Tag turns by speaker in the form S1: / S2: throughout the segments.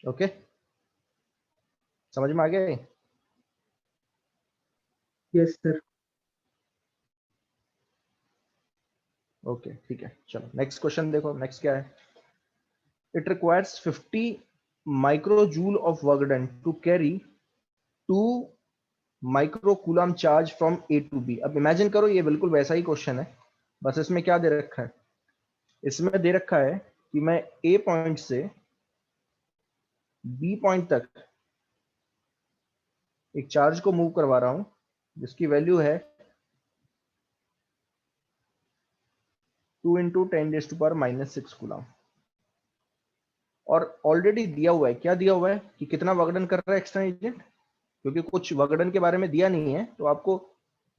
S1: Okay, समझ में आ गया ये?
S2: Yes sir.
S1: ओके ठीक है, चलो नेक्स्ट क्वेश्चन देखो। नेक्स्ट क्या है? It requires 50 microjoule of work done to carry 2 micro coulomb charge from A to B. अब इमेजिन करो ये बिल्कुल वैसा ही क्वेश्चन है, बस इसमें क्या दे रखा है? इसमें दे रखा है कि मैं ए पॉइंट से बी पॉइंट तक एक चार्ज को मूव करवा रहा हूं जिसकी वैल्यू है 2 इंटू 10⁻⁻6 कूलम। और ऑलरेडी दिया हुआ है, क्या दिया हुआ है कि कितना वर्क डन कर रहा है एक्सटर्नल एजेंट, क्योंकि कुछ वर्क डन के बारे में दिया नहीं है। तो आपको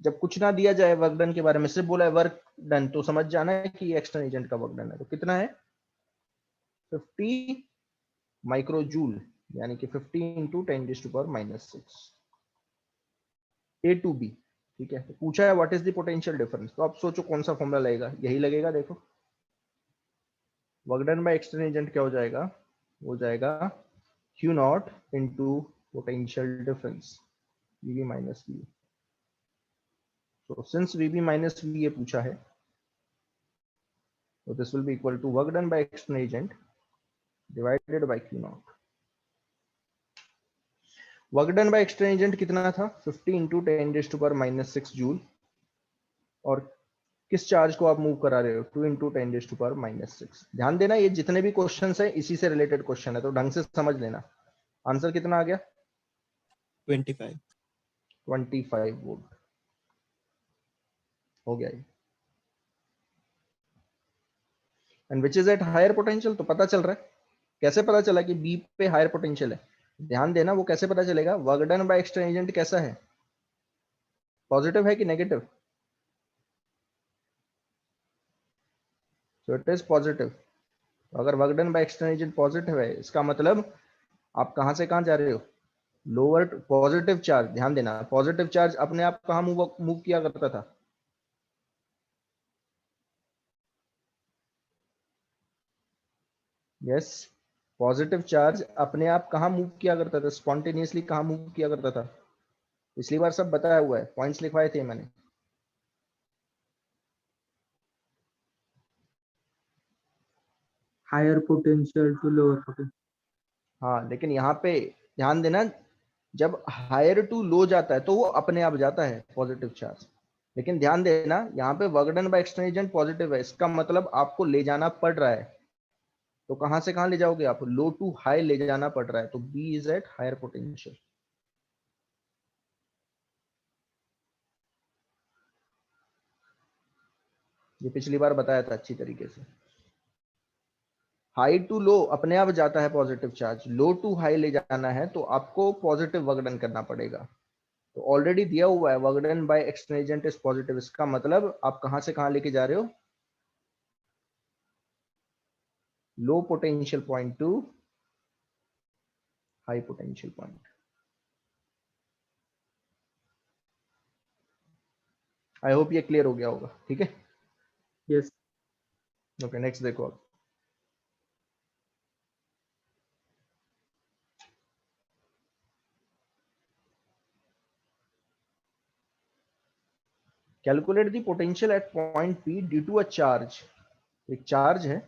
S1: जब कुछ ना दिया जाए वर्क डन के बारे में, सिर्फ बोला है वर्क डन, तो समझ जाना है कि ये एक्सटर्नल एजेंट का वर्क डन है। तो कितना है? 50 माइक्रोजूल, यानी कि 50 इंटू 10⁻⁻6 ए टू बी। ठीक है, तो पूछा है what is the potential difference. तो आप सोचो कौन सा फॉर्मूला लगेगा? यही लगेगा। देखो work done by external agent क्या हो जाएगा? हो जाएगा Q naught into potential difference VB minus V. तो सिंस VB माइनस वी ये पूछा है, तो this will be equal to work done by external agent divided by Q naught. Work done by external agent कितना था? 50 into 10⁻⁻6 joule. और किस charge को आप मूव करा रहे हो? 2 इंटू 10⁻⁻6। ध्यान देना ये जितने भी क्वेश्चन है इसी से रिलेटेड क्वेश्चन है, तो ढंग से समझ लेना। आंसर कितना आ गया?
S3: 25।
S1: 25 वोल्ट हो गया ये। And which is at higher potential. तो पता चल रहा है, कैसे पता चला कि बी पे हायर पोटेंशियल है? ध्यान देना वो कैसे पता चलेगा। Work done by external agent कैसा है? पॉजिटिव है कि negative? So it is positive. अगर work done by external agent positive है, इसका मतलब आप कहां से कहां जा रहे हो? Lower positive charge. ध्यान देना पॉजिटिव चार्ज अपने आप कहां मूव किया करता था? यस, पॉजिटिव चार्ज अपने आप कहां मूव किया करता था? स्पॉन्टेनियसली कहां मूव किया करता था? पिछली बार सब बताया हुआ है, पॉइंट्स लिखवाए थे मैंने।
S2: Higher potential to lower potential.
S1: हाँ, लेकिन यहाँ पे ध्यान देना, जब हायर टू लो जाता है तो वो अपने आप जाता है पॉजिटिव चार्ज। लेकिन ध्यान देना यहाँ पे work done by external agent positive है, इसका मतलब आपको ले जाना पड़ रहा है। तो कहां से कहां ले जाओगे आप? लो टू हाई ले जाना पड़ रहा है, तो B is at higher potential. ये पिछली बार बताया था अच्छी तरीके से। हाई टू लो अपने आप जाता है positive charge, low to high ले जाना है तो आपको पॉजिटिव वर्क डन करना पड़ेगा। तो ऑलरेडी दिया हुआ है work done by external agent is positive, इसका मतलब आप कहां से कहां लेके जा रहे हो? Low potential point two high potential point. आई होप ये क्लियर हो गया होगा। ठीक है,
S2: यस।
S1: ओके नेक्स्ट देखो अब। Calculate the potential at point P due to a charge. एक चार्ज है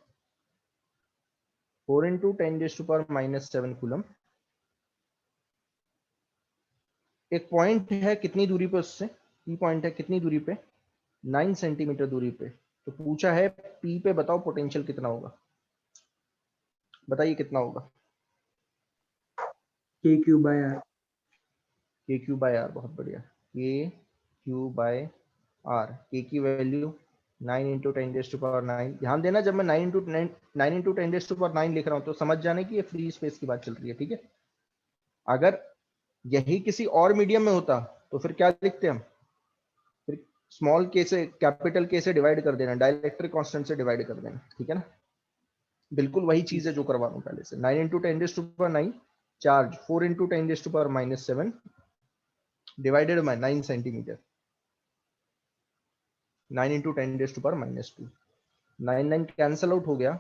S1: 4 इंटू 10⁻⁻7 कूलम। एक पॉइंट है कितनी दूरी पे उससे? पी पॉइंट है कितनी दूरी पे? 9 सेंटीमीटर दूरी पे। तो पूछा है पी पे बताओ पोटेंशियल कितना होगा? बताइए कितना होगा?
S2: के क्यू बाय आर।
S1: के क्यू बाय आर, बहुत बढ़िया। के क्यू बाय आर, के की वैल्यू 9 इंटू 10⁻9। ध्यान देना जब मैं 9 इंटू 10⁻9 लिख रहा हूं तो समझ जाने की ये फ्री स्पेस की बात चल रही है। ठीक है, अगर यही किसी और मीडियम में होता तो फिर क्या लिखते हम? फिर स्मॉल के से कैपिटल के से डिवाइड कर देना, डाइलेक्ट्रिक कांस्टेंट से डिवाइड कर देना। ठीक है ना, बिल्कुल वही चीज है जो करवा रहा हूं पहले से। 9 into 10⁻9 charge 4 into 10⁻⁻7 divided by 9 centimetre. 9 into 10⁻⁻2, 9 9 cancel out हो गया।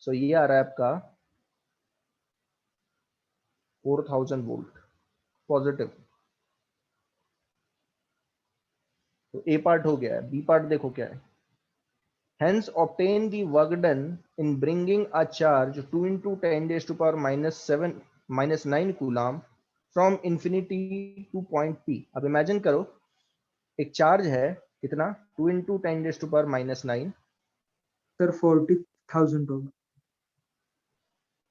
S1: सो ये आ रहा है आपका 4000 वोल्ट पॉजिटिव। तो ए पार्ट हो गया है, बी पार्ट देखो क्या है। Hence obtain the work done in bringing a charge 2 into 10 raised to power minus 9 coulomb from infinity to point P। अब इमेजिन करो एक चार्ज है कितना 2 into 10 raised to power minus 9,
S2: sir 40,000 होगा।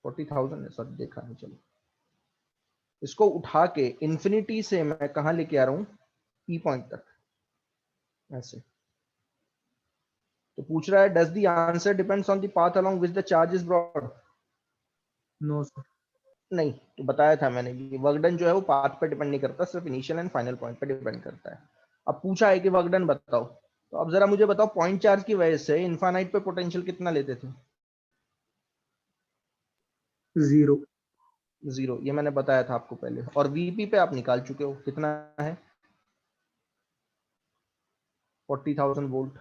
S1: 40,000 है सर, देखा नहीं, चलो इसको उठा के इंफिनिटी से मैं कहां लेके आ रहा हूं, P पॉइंट तक ऐसे। तो पूछ रहा है does the answer depends on the path along which the charge is brought.
S2: No sir.
S1: नहीं, तो बताया था मैंने कि वर्क डन जो है वो पाथ पे डिपेंड नहीं करता, सिर्फ इनिशियल एंड फाइनल पॉइंट पे डिपेंड करता है। अब पूछा है कि वर्क डन बताओ, तो अब जरा मुझे बताओ पॉइंट चार्ज की वजह से इनफाइनाइट पे पोटेंशियल कितना लेते थे?
S2: 0।
S1: 0, ये मैंने बताया था आपको पहले। और वीपी पे आप निकाल चुके हो, कितना है 40,000 वोल्ट।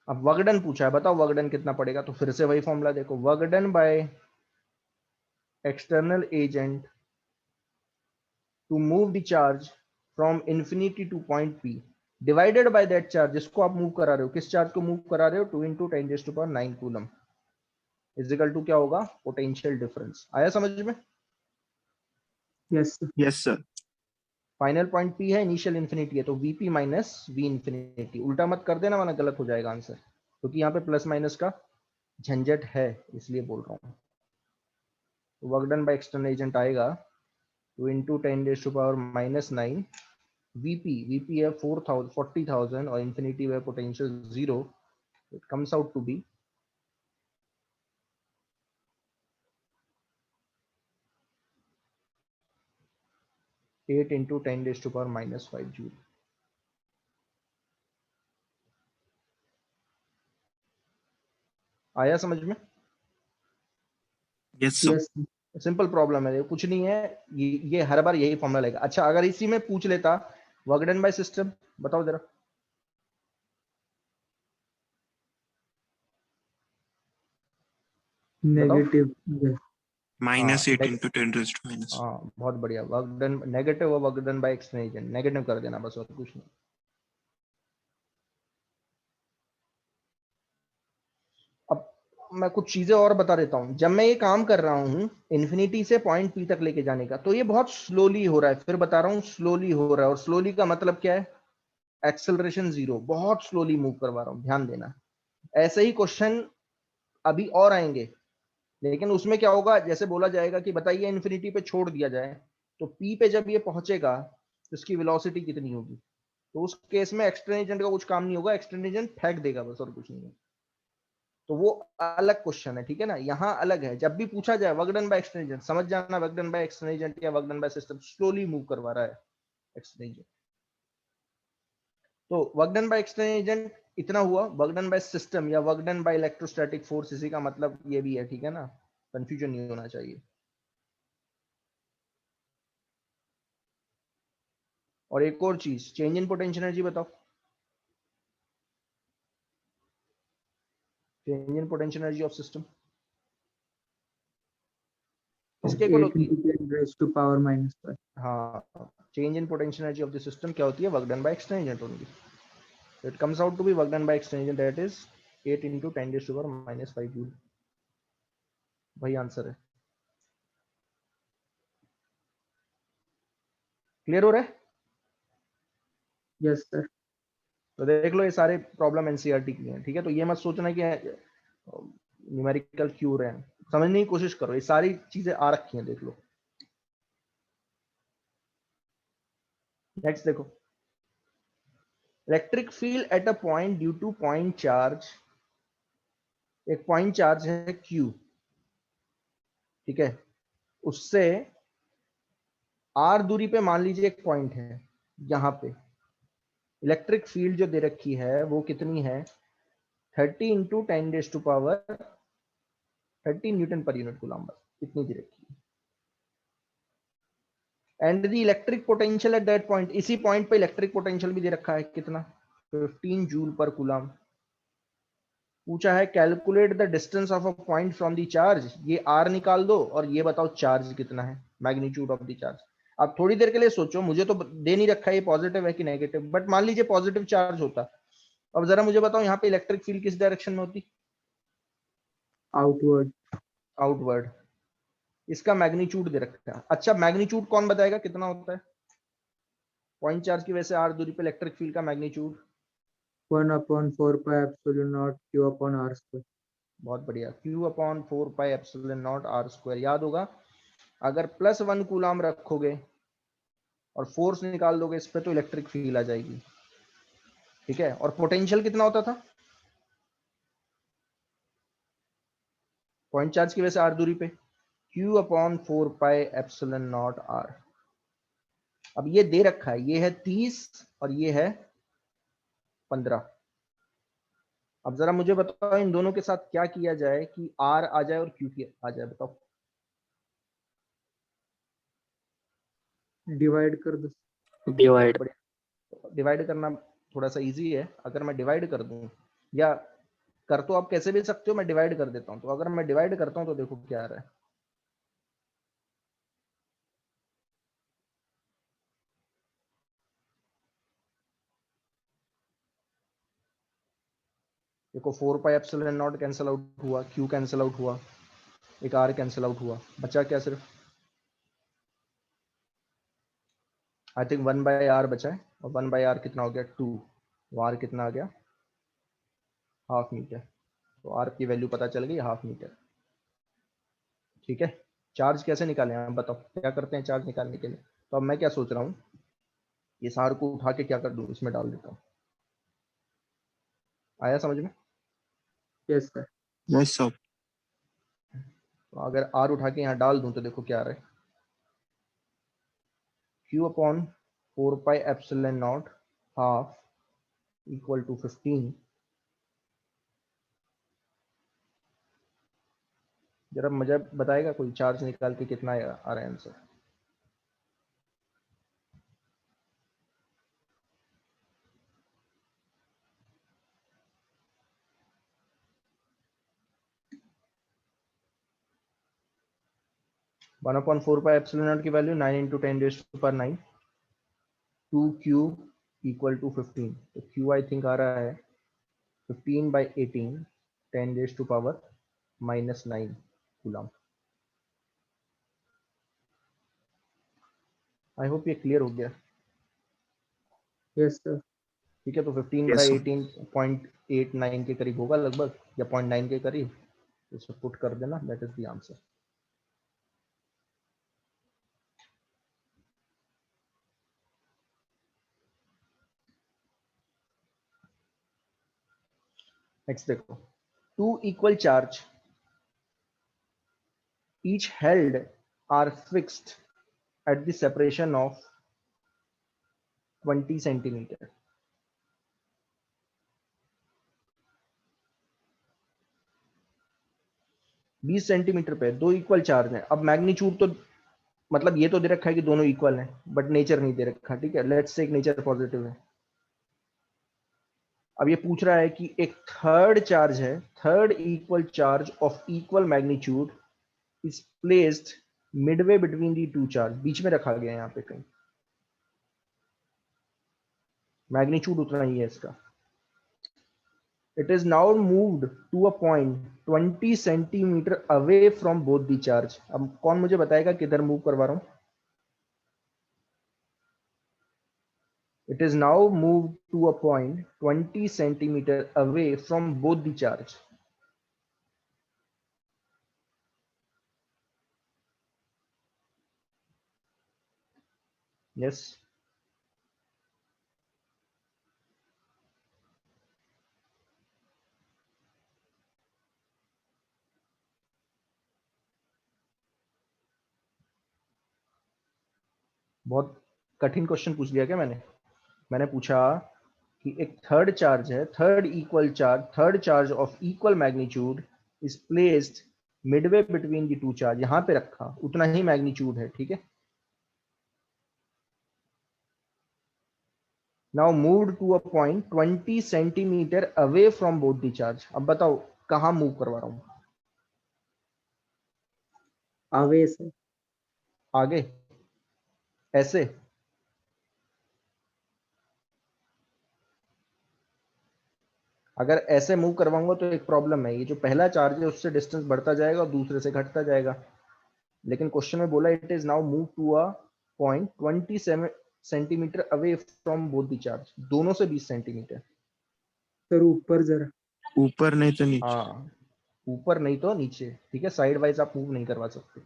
S1: अब वर्क डन पूछा है, बताओ वर्क डन कितना पड़ेगा, तो फिर से वही फॉर्मूला देखो, work done by external agent to move the charge from infinity to point P divided by that charge जिसको आप मूव करा रहे हो। किस चार्ज को मूव करा रहे हो? 2 into 10 raised to power 9 coulomb is equal to क्या होगा? Potential difference. आया समझ में?
S2: Yes sir.
S3: Yes, sir.
S1: Final point P है, इनिशियल इंफिनिटी है, तो वीपी माइनस वी इंफिनिटी। उल्टा मत कर देना वरना गलत हो जाएगा आंसर, क्योंकि यहाँ पे प्लस माइनस का झंझट है, इसलिए बोल रहा हूँ। Work done by external agent आएगा 2 into 10 raised to power minus 9 VP है 40,000 और इंफिनिटी है potential 0। It comes out to be 8 into 10 raised to power minus 5 joule. आया समझ में?
S3: Yes, sir.
S2: Yes
S1: simple problem है, कुछ नहीं है, ये हर बार यही फॉर्मूला लगेगा। अच्छा, अगर इसी में पूछ लेता वर्क डन बाय सिस्टम, बताओ जरा।
S2: नेगेटिव।
S3: Minus 8
S1: हाँ,
S3: into 10 raised to minus.
S1: हाँ बहुत बढ़िया। वर्क डन नेगेटिव और work done by external agent negative कर देना बस, और कुछ नहीं। अब मैं कुछ चीजें और बता देता हूं। जब मैं ये काम कर रहा हूं इन्फिनिटी से पॉइंट पी तक लेके जाने का, तो ये बहुत स्लोली हो रहा है। फिर बता रहा हूं स्लोली हो रहा है, और स्लोली का मतलब क्या है? एक्सेलरेशन 0, बहुत स्लोली मूव करवा रहा हूं, ध्यान देना। ऐसे ही क्वेश्चन अभी और आएंगे, लेकिन उसमें क्या होगा, जैसे बोला जाएगा कि बताइए इन्फिनिटी पे छोड़ दिया जाए तो पी पे जब ये पहुंचेगा तो इसकी वेलोसिटी कितनी होगी। तो उस केस में एक्सटर्नल एजेंट का कुछ काम नहीं होगा, एक्सटर्नल एजेंट फेंक देगा बस, और कुछ नहीं है। तो वो अलग क्वेश्चन है, ठीक है ना। यहाँ अलग है, जब भी पूछा जाए work done by external agent, समझ जाना work done by external agent या work done by system, slowly move करवा रहा है एक्सटर्नल एजेंट। तो work done by external agent इतना हुआ, वर्क डन बाय सिस्टम या work done by electrostatic force, इसी का मतलब ये भी है, ठीक है ना, कंफ्यूजन नहीं होना चाहिए। और एक और चीज, चेंज इन पोटेंशियल एनर्जी बताओ। Change in potential energy of system किसके इक्वल
S2: 8
S1: होती है?
S2: into 10 raised to power minus 5।
S1: हाँ, change in potential energy of the system क्या होती है? Work done by external agent only. So it comes out to be work done by external agent, that is 8 into 10 raised to the power minus 5 joule। वही answer है। Clear हो रहा है?
S2: Yes sir.
S1: तो देख लो ये सारे प्रॉब्लम एनसीईआरटी की हैं, ठीक है। तो ये मत सोचना कि न्यूमेरिकल क्यों रहे हैं, समझने की कोशिश करो, ये सारी चीजें आ रखी हैं, देख लो। नेक्स्ट देखो, electric field at a point due two point charge. एक पॉइंट चार्ज है Q, ठीक है, उससे R दूरी पे मान लीजिए एक पॉइंट है, यहां पे इलेक्ट्रिक फील्ड जो दे रखी है वो कितनी है? 30 into 10 raise to power 30 newton per unit coulomb, इतनी दे रखी है। And the electric potential at that point, इसी पॉइंट पे इलेक्ट्रिक पोटेंशियल भी दे रखा है, कितना? 15 जूल पर कूलम्ब। पूछा है calculate the distance of a point from the charge, ये आर निकाल दो और ये बताओ चार्ज कितना है, मैग्नीट्यूड ऑफ द चार्ज। अब थोड़ी देर के लिए सोचो, मुझे तो दे नहीं रखा है ये पॉजिटिव है कि नेगेटिव, बट मान लीजिए पॉजिटिव चार्ज होता। अब जरा मुझे बताओ यहाँ पे इलेक्ट्रिक फील्ड किस डायरेक्शन में होती?
S2: आउटवर्ड।
S1: आउटवर्ड। इसका मैग्नीट्यूड दे रखा है। अच्छा मैग्नीट्यूड कौन बताएगा कितना होता है? पॉइंट चार्ज की वजह से आर दूरी पे इलेक्ट्रिक फील्ड का magnitude
S2: 1/4 pi epsilon naught q upon r square।
S1: बहुत बढ़िया, Q upon 4 pi epsilon naught r square. याद होगा, अगर +1 कूलाम रखोगे और फोर्स निकाल दोगे इस पे तो इलेक्ट्रिक फील्ड आ जाएगी। ठीक है, और पोटेंशियल कितना होता था? पॉइंट चार्ज की वजह से आर दूरी पे Q upon 4 pi epsilon naught r. अब ये दे रखा है, ये है 30 और ये है 15। अब जरा मुझे बताओ इन दोनों के साथ क्या किया जाए कि R आ जाए और Q आ जाए, बताओ।
S2: डिवाइड कर दो।
S4: डिवाइड।
S1: डिवाइड करना थोड़ा सा इजी है। अगर मैं डिवाइड कर दूं, या कर तो आप कैसे भी सकते हो, मैं डिवाइड कर देता हूं। तो अगर मैं डिवाइड करता हूं तो देखो क्या आ रहा है। देखो 4 pi epsilon not cancel out हुआ, Q कैंसिल आउट हुआ, एक R कैंसिल आउट हुआ, बचा क्या? सिर्फ आई थिंक 1 बाय आर बचा है, और 1 बाय आर कितना हो गया? 2। तो आर कितना आ गया? Half metre. तो आर की वैल्यू पता चल गई, हाफ मीटर। ठीक है, चार्ज कैसे निकालें आप बताओ, क्या करते हैं चार्ज निकालने के लिए? तो अब मैं क्या सोच रहा हूँ, इस आर को उठा के क्या कर दूं, इसमें डाल देता हूँ। आया समझ में?
S2: Yes sir.
S3: Yes, sir.
S1: तो अगर आर उठा के यहाँ डाल दूं तो देखो क्या आ रहा है। Q upon 4 pi epsilon naught half equal to 15। जरा मुझे बताएगा कोई चार्ज निकाल के कितना आ रहा है answer? One upon 4 pi epsilon naught की value 9 into 10⁻⁹ 2Q equal to 15। तो Q आई थिंक आ रहा है 15/18 10⁻⁻⁹ कूलम। आई होप ये क्लियर हो गया।
S2: Yes sir.
S1: ठीक है, तो 15
S3: Yes,
S1: बाई
S3: sir.
S1: 18 0.89 के करीब होगा लगभग, या 0.9 के करीब। इसमें पुट कर देना, that is the answer. Next देखो, two equal charge each held are fixed at the separation of 20 centimeter। बीस सेंटीमीटर पे दो इक्वल चार्ज है। अब मैग्नीट्यूड तो मतलब ये तो दे रखा है कि दोनों इक्वल हैं, बट नेचर नहीं दे रखा। ठीक है, लेट्स से एक नेचर पॉजिटिव है। अब ये पूछ रहा है कि एक थर्ड चार्ज है, third equal charge of equal magnitude is placed midway between the two charge. बीच में रखा गया है यहाँ पे कहीं, मैग्नीट्यूड उतना ही है इसका। It is now moved to a point 20 centimetre away from both the charge. अब कौन मुझे बताएगा किधर मूव करवा रहा हूं? It is now moved to a point 20 centimeter away from both the charge। Yes, बहुत कठिन क्वेश्चन पूछ लिया क्या मैंने? मैंने पूछा कि एक थर्ड चार्ज है, third equal charge, third charge of equal magnitude is placed midway between the two charge. यहां पे रखा, उतना ही मैग्नीट्यूड है। ठीक है, now move to a point 20 centimetre away from both the charge. अब बताओ कहां मूव करवा रहा हूं?
S2: Away sir.
S1: आगे ऐसे? अगर ऐसे मूव करवाऊंगा तो एक प्रॉब्लम है, ये जो पहला चार्ज है उससे डिस्टेंस बढ़ता जाएगा और दूसरे से घटता जाएगा। लेकिन क्वेश्चन में बोला it is now move to a point 27 centimetre away from both the charge, दोनों से 20 सेंटीमीटर।
S2: सर ऊपर जरा।
S3: ऊपर नहीं तो नीचे।
S1: हाँ, ऊपर नहीं तो नीचे, ठीक है। साइड वाइज आप मूव नहीं करवा सकते,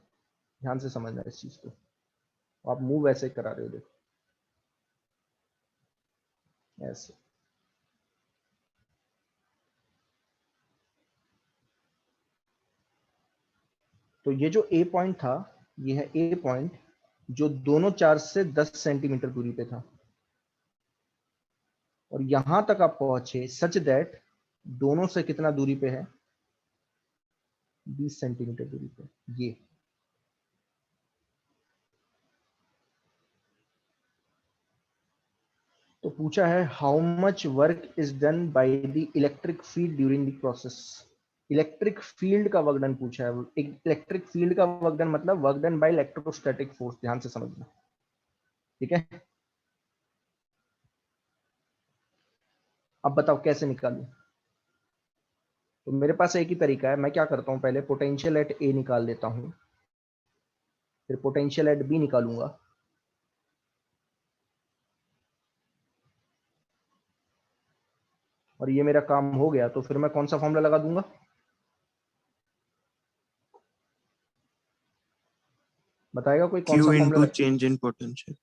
S1: ध्यान से समझना इस चीज को। आप मूव ऐसे करा रहे हो, देखो ऐसे। तो ये जो ए पॉइंट था, ये है ए पॉइंट जो दोनों चार्ज से 10 सेंटीमीटर दूरी पे था, और यहां तक आप पहुंचे सच दैट दोनों से कितना दूरी पे है? 20 सेंटीमीटर दूरी पे। ये तो पूछा है how much work is done by the electric field during the process. Electric field का वर्क डन पूछा है। इलेक्ट्रिक फील्ड का वर्क डन मतलब work done by electrostatic force, ध्यान से समझना, ठीक है। अब बताओ कैसे निकालूं? तो मेरे पास एक ही तरीका है। मैं क्या करता हूं, पहले पोटेंशियल एट ए निकाल लेता हूं, फिर पोटेंशियल एट बी निकालूंगा, और ये मेरा काम हो गया। तो फिर मैं कौन सा फॉर्मूला लगा दूंगा? बताएगा कोई कौन सा
S3: Q
S1: फॉर्मूला
S3: into
S1: लग?
S3: change in potential.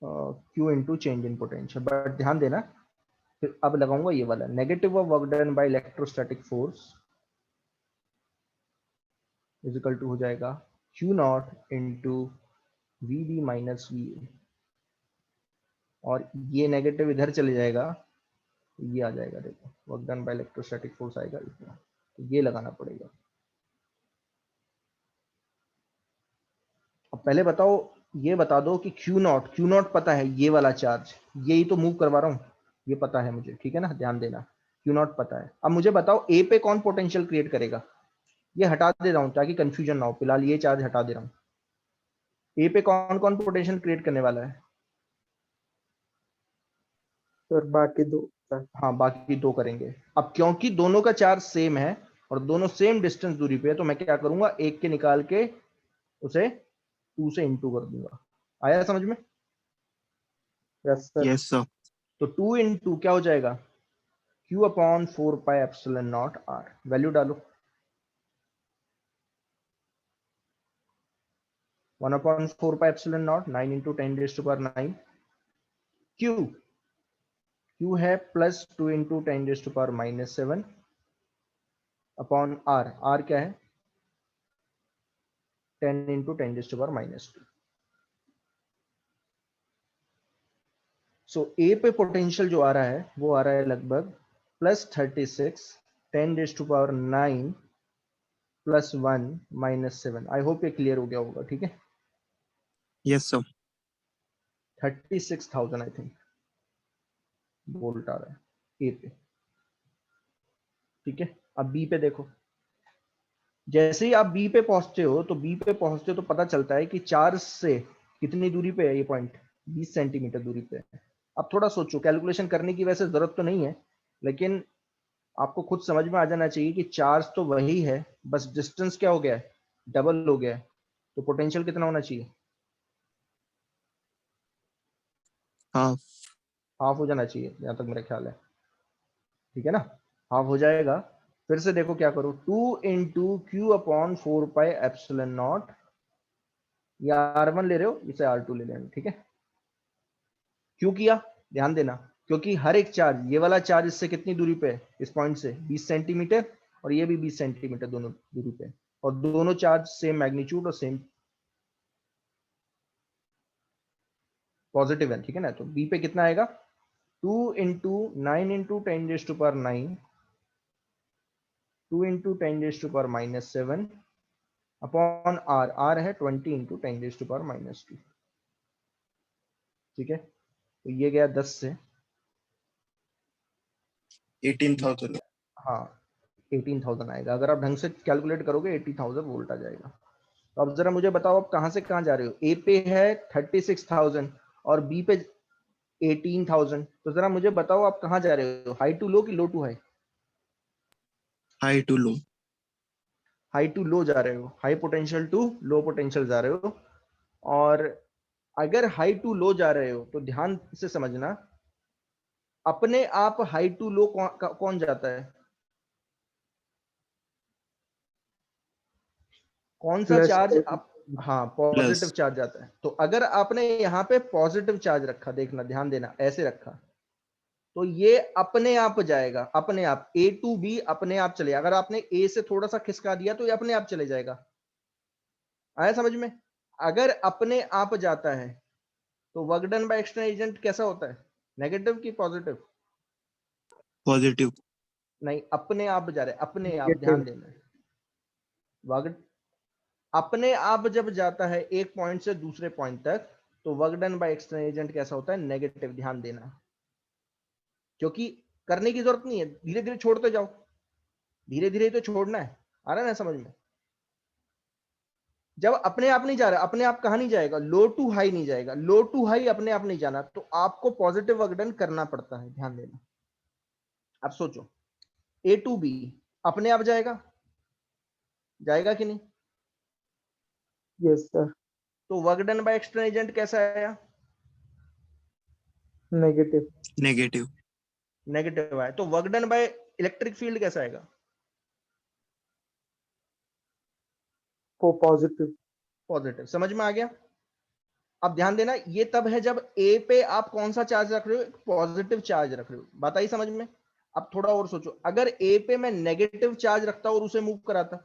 S1: Q into change in potential. But ध्यान देना, फिर अब लगाऊंगा ये वाला negative of work done by electrostatic force is equal to हो जाएगा Q not into V B minus V A, और ये नेगेटिव इधर चले जाएगा, ये आ जाएगा, देखो work done by electrostatic force आएगा इतना। तो ये लगाना पड़ेगा। अब पहले बताओ, ये बता दो कि क्यू नॉट पता है, ये वाला चार्ज, यही तो मूव करवा रहा हूँ, ये पता है मुझे, ठीक है ना। ध्यान देना, क्यू नॉट पता है। अब मुझे बताओ ए पे कौन पोटेंशियल क्रिएट करेगा? ये हटा दे रहा हूँ ताकि कंफ्यूजन ना हो, फिलहाल ये चार्ज हटा दे रहा हूँ। ए पे कौन कौन पोटेंशियल क्रिएट करने वाला है?
S2: सर बाकी दो सर।
S1: हाँ, बाकी दो करेंगे। अब क्योंकि दोनों का चार्ज सेम है और दोनों सेम डिस्टेंस दूरी पे है, तो मैं क्या करूंगा, एक के निकाल के उसे 2 से इंटू कर दूंगा। आया समझ में?
S2: Yes sir.
S3: Yes, sir.
S1: तो 2 इंटू क्या हो जाएगा, Q upon 4 pi epsilon naught R. Value डालो, 1 upon 4 pi epsilon naught, 9 into 10 raise to power 9। Q है plus 2 into 10 raise to power minus 7 upon R. R क्या है? 10 into 10 raise to power minus 2। So A पे potential जो आ रहा है वो आ रहा है लगभग +36 10 raise to power 9 plus 1 minus 7। I hope ये क्लियर हो गया होगा, ठीक है।
S3: Yes, sir.
S1: 36,000 I think volt आ रहा है ए पे, ठीक है। अब बी पे देखो, जैसे ही आप बी पे पहुंचते हो तो पता चलता है कि चार्ज से कितनी दूरी पे है ये पॉइंट, 20 सेंटीमीटर दूरी पे है। अब थोड़ा सोचो, कैलकुलेशन करने की वैसे जरूरत तो नहीं है, लेकिन आपको खुद समझ में आ जाना चाहिए कि चार्ज तो वही है, बस डिस्टेंस क्या हो गया है, डबल हो गया है। तो पोटेंशियल कितना होना चाहिए?
S3: Half.
S1: हाफ हो जाना चाहिए, जहां तक मेरा ख्याल है, ठीक है ना। हाफ हो जाएगा। फिर से देखो क्या करो, 2 into Q upon 4 pi epsilon not, या R1 ले रहे हो इसे R2 ले लेना, ठीक है। क्यों किया? ध्यान देना, क्योंकि हर एक चार्ज, ये वाला चार्ज इससे कितनी दूरी पे है, इस पॉइंट से 20 सेंटीमीटर, और ये भी 20 सेंटीमीटर दोनों दूरी पे, और दोनों चार्ज सेम मैग्नीट्यूड और सेम पॉजिटिव है, ठीक है ना। तो बी पे कितना आएगा, 2 into 9 into 10 raise to power 9, 2 into 10 raise to power minus 7 upon R. R है 20 into 10 raise to power minus 2, ठीक है। तो ये गया 10 से
S3: 18,000।
S1: हाँ 18,000 आएगा। अगर आप ढंग से कैलकुलेट करोगे 80,000 वोल्ट आ जाएगा। तो अब जरा मुझे बताओ आप कहाँ से कहाँ जा रहे हो। ए पे है 36,000 और बी पे 18,000। तो जरा मुझे बताओ आप कहाँ जा रहे हो, हाई टू लो कि low to high?
S3: High to low.
S1: High to low जा रहे हो, high potential to low potential जा रहे हो। और अगर हाई टू लो जा रहे हो तो ध्यान से समझना, अपने आप हाई टू लो कौन जाता है? कौन सा
S2: प्लस
S1: चार्ज हाँ पॉजिटिव
S3: प्लस।
S1: चार्ज आता है। तो अगर आपने यहाँ पे पॉजिटिव चार्ज रखा, देखना ध्यान देना, ऐसे रखा, तो ये अपने आप जाएगा, अपने आप ए टू बी अपने आप चले। अगर आपने ए से थोड़ा सा खिसका दिया तो ये अपने आप चले जाएगा। आया समझ में? अगर अपने आप जाता है तो work done by external agent कैसा होता है, नेगेटिव की पॉजिटिव?
S3: पॉजिटिव।
S1: नहीं, अपने आप जा रहे, अपने आप,
S2: नेगेटिव।
S1: ध्यान देना। वर्क अपने आप जब जाता है एक पॉइंट से दूसरे पॉइंट तक, तो work done by external agent कैसा होता है, नेगेटिव। ध्यान देना, क्योंकि करने की जरूरत नहीं है, धीरे धीरे छोड़ते जाओ, धीरे धीरे तो छोड़ना है। आ रहा है ना समझ में? जब अपने आप नहीं जा रहा, अपने आप कहां नहीं जाएगा, लो टू हाई नहीं जाएगा, लो टू हाई अपने आप नहीं जाना, तो आपको पॉजिटिव वर्क डन करना पड़ता है। ध्यान देना। अब सोचो, ए टू बी अपने आप जाएगा, जाएगा कि नहीं?
S2: Yes sir.
S1: तो work done by external agent कैसा आया,
S2: नेगेटिव।
S3: नेगेटिव।
S1: नेगेटिव आया। तो work done by electric field कैसा आएगा,
S2: को पॉजिटिव।
S1: पॉजिटिव। समझ में आ गया? अब ध्यान देना, ये तब है जब ए पे आप कौन सा चार्ज रख रहे हो, पॉजिटिव चार्ज रख रहे हो। बात आई समझ में? अब थोड़ा और सोचो, अगर ए पे मैं नेगेटिव चार्ज रखता और उसे मूव कराता,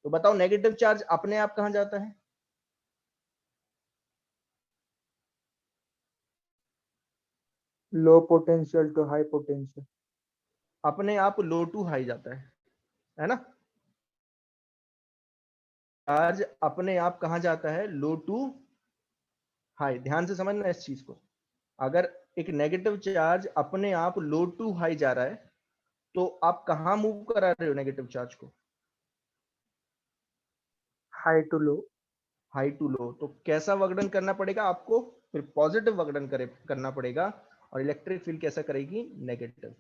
S1: तो बताओ नेगेटिव चार्ज अपने आप कहां जाता है?
S2: Low potential to high potential.
S1: अपने आप लो टू हाई जाता है ना? चार्ज अपने आप कहां जाता है, लो टू हाई। ध्यान से समझना इस चीज को। अगर एक नेगेटिव चार्ज अपने आप लो टू हाई जा रहा है, तो आप कहां मूव करा रहे हो नेगेटिव चार्ज को,
S2: high to low.
S1: High to low. तो कैसा वर्कडन करना पड़ेगा आपको, फिर पॉजिटिव वर्कडन करना पड़ेगा। और इलेक्ट्रिक फील्ड कैसा करेगी, नेगेटिव।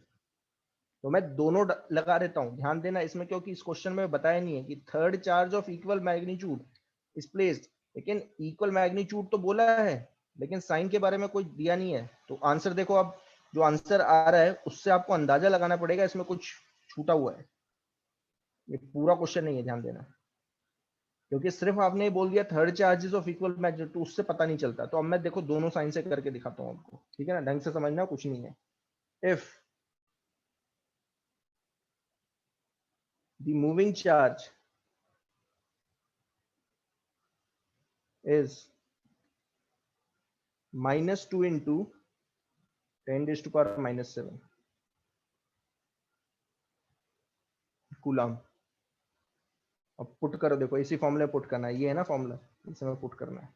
S1: तो मैं दोनों लगा देता हूं, ध्यान देना इसमें, क्योंकि इस क्वेश्चन में बताया नहीं है कि third charge of equal magnitude is placed. लेकिन इक्वल मैग्नीट्यूड तो बोला है, लेकिन साइन के बारे में कोई दिया नहीं है। तो आंसर देखो, अब जो आंसर आ रहा है उससे आपको अंदाजा लगाना पड़ेगा इसमें कुछ छूटा हुआ है। ये पूरा क्वेश्चन नहीं है, ध्यान देना, क्योंकि सिर्फ आपने बोल दिया third charges of equal magnitude, तो उससे पता नहीं चलता। तो अब मैं देखो दोनों साइन से करके दिखाता हूं आपको, ठीक है ना? ढंग से समझना, कुछ नहीं है। If the moving charge is -2 into 10⁻⁻7 coulomb. अब पुट करो, देखो इसी फॉर्मूले पुट करना है, ये है ना फॉर्मूला, इसमें पुट करना है।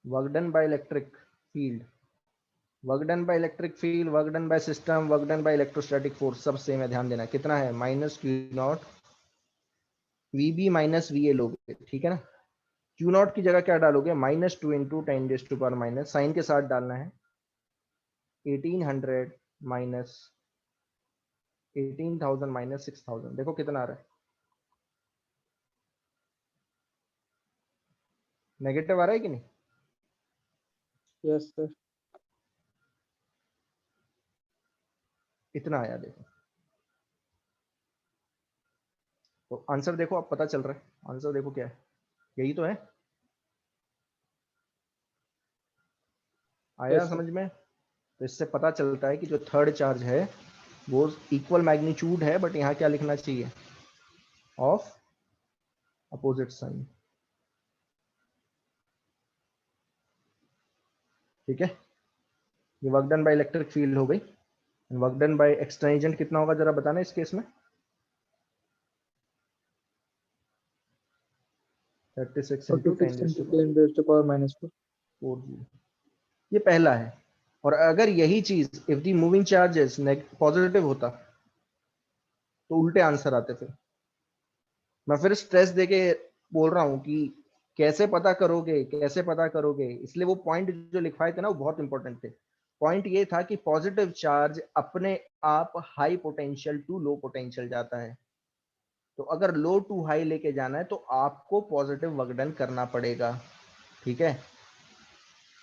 S1: Work done by electric field, work done by electric field, work done by system, work done by electrostatic force, सब सेम है। ध्यान देना कितना है, -Q0 VB माइनस VA लोगे, ठीक है ना? Q0 की जगह क्या डालोगे, -2 इंटू 10⁻⁻, साइन के साथ डालना है। 1800 माइनस 18,000 माइनस 6,000, देखो कितना आ रहा है, नेगेटिव आ रहा है कि नहीं?
S2: Yes sir.
S1: इतना आया देखो। तो आंसर देखो, अब पता चल रहा है, आंसर देखो क्या है, यही तो है। आया
S2: यस सर।
S1: समझ में? तो इससे पता चलता है कि जो थर्ड चार्ज है वो इक्वल मैग्नीट्यूड है, बट यहाँ क्या लिखना चाहिए, ऑफ अपोजिट साइन। ठीक है, ये work done by electric field हो गई। Work done by external agent कितना होगा जरा बताना इस केस में। 36 into 10
S2: 36
S1: raised to
S2: into 10 raised to power minus 4.
S1: 4 joule. ये पहला है। और अगर यही चीज if the moving charges positive होता तो उल्टे आंसर आते। फिर मैं फिर स्ट्रेस देके बोल रहा हूँ कि कैसे पता करोगे, कैसे पता करोगे, इसलिए वो पॉइंट जो लिखवाए थे ना वो बहुत इंपॉर्टेंट थे। पॉइंट ये था कि पॉजिटिव चार्ज अपने आप high potential to low potential जाता है। तो अगर लो टू हाई लेके जाना है तो आपको पॉजिटिव वर्क डन करना पड़ेगा, ठीक है।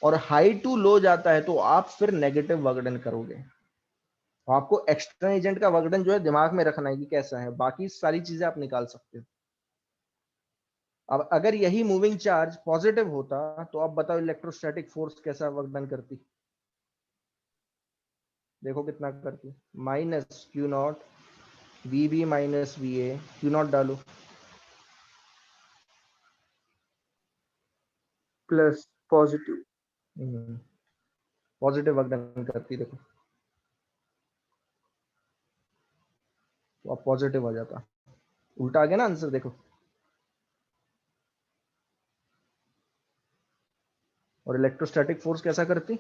S1: और हाई टू लो जाता है तो आप फिर नेगेटिव वर्क डन करोगे। तो आपको एक्सटर्नल एजेंट का वर्क डन जो है दिमाग में रखना है कि कैसा है, बाकी सारी चीजें आप निकाल सकते हो। अब अगर यही मूविंग चार्ज पॉजिटिव होता तो अब बताओ इलेक्ट्रोस्टैटिक फोर्स कैसा वर्क डन करती। देखो कितना करती, minus Q not V B minus V A, Q not डालो,
S2: Plus positive.
S1: Positive work done करती। देखो तो अब पॉजिटिव आ जाता, उल्टा आ गया ना आंसर। देखो और इलेक्ट्रोस्टैटिक फोर्स कैसा करती,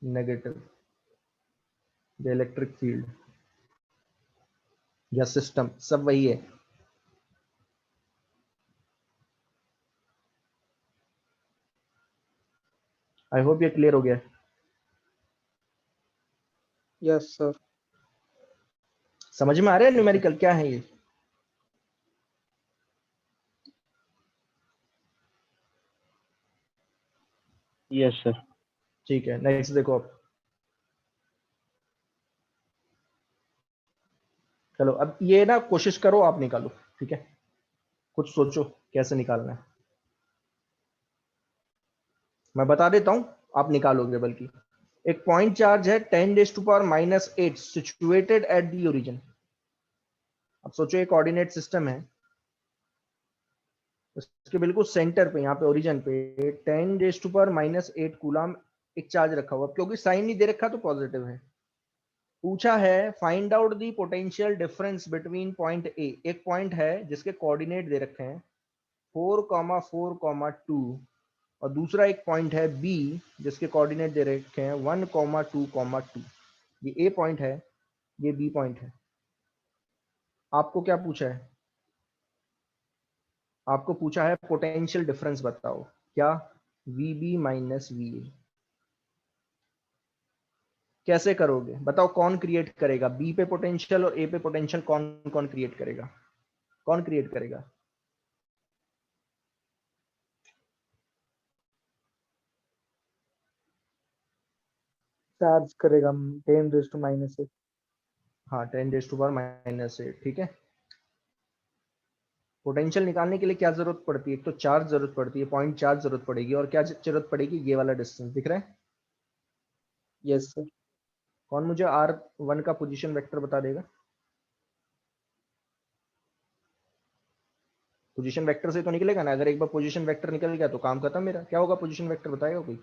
S1: नेगेटिव। द इलेक्ट्रिक फील्ड या सिस्टम सब वही है। आई होप ये क्लियर हो गया।
S2: Yes, sir.
S1: समझ में आ रहा है न्यूमेरिकल क्या है ये।
S4: Yes sir.
S1: ठीक है, नेक्स्ट देखो अब। चलो अब ये ना कोशिश करो आप निकालो, ठीक है। कुछ सोचो कैसे निकालना है, मैं बता देता हूं, आप निकालोगे। बल्कि एक पॉइंट चार्ज है 10⁻⁻8 सिचुएटेड एट द ओरिजिन। अब सोचो एक कोऑर्डिनेट सिस्टम है, उसके बिल्कुल सेंटर पे, यहाँ पे ओरिजिन पे 10⁻⁻8 कूलम एक चार्ज रखा हुआ। क्योंकि साइन नहीं दे रखा तो पॉजिटिव है। पूछा है find out the potential difference between point A. एक पॉइंट है जिसके कोऑर्डिनेट दे रखे हैं 4,4,2 और दूसरा एक पॉइंट है बी जिसके कोऑर्डिनेट दे रखे हैं 1,2,2। ये ए पॉइंट है, ये बी पॉइंट है। आपको क्या पूछा है, आपको पूछा है पोटेंशियल डिफरेंस बताओ। क्या, V B minus V A. कैसे करोगे बताओ, कौन क्रिएट करेगा बी पे पोटेंशियल और ए पे पोटेंशियल, कौन कौन क्रिएट करेगा, कौन क्रिएट करेगा।
S2: Charge करेगा 10 raised to minus 8.
S1: हाँ 10⁻⁻8, ठीक है। पोटेंशियल निकालने के लिए क्या जरूरत पड़ती है, एक तो चार्ज जरूरत पड़ती है, पॉइंट चार्ज जरूरत पड़ेगी, और क्या जरूरत पड़ेगी, ये वाला डिस्टेंस दिख रहा है।
S2: Yes, sir.
S1: कौन मुझे R1 का पोजीशन वेक्टर बता देगा। पोजीशन वेक्टर से तो निकलेगा ना, अगर एक बार पोजीशन वेक्टर निकल गया तो काम खत्म मेरा। क्या होगा पोजीशन वेक्टर, बताएगा कोई।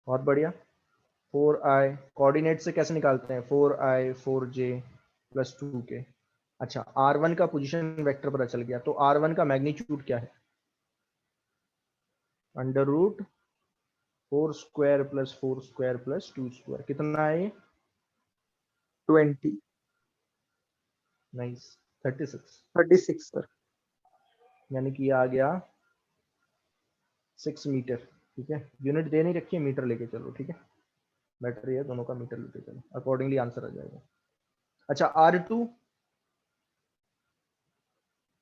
S1: बहुत बढ़िया। 4i कोऑर्डिनेट से कैसे निकालते हैं, 4i 4j प्लस 2k। अच्छा R1 का पोजीशन वेक्टर पता चल गया, तो R1 का मैग्नीट्यूड क्या है, under root 4 square plus 4 square plus 2 square. कितना है ये,
S2: 20.
S1: नाइस 36।
S2: 36, sir.
S1: यानी कि ये आ गया 6 मीटर, ठीक है। यूनिट दे नहीं रखी है, मीटर लेके चलो, ठीक है। बैटरी है दोनों का, मीटर लेके चलो, अकॉर्डिंगली आंसर आ जाएगा। अच्छा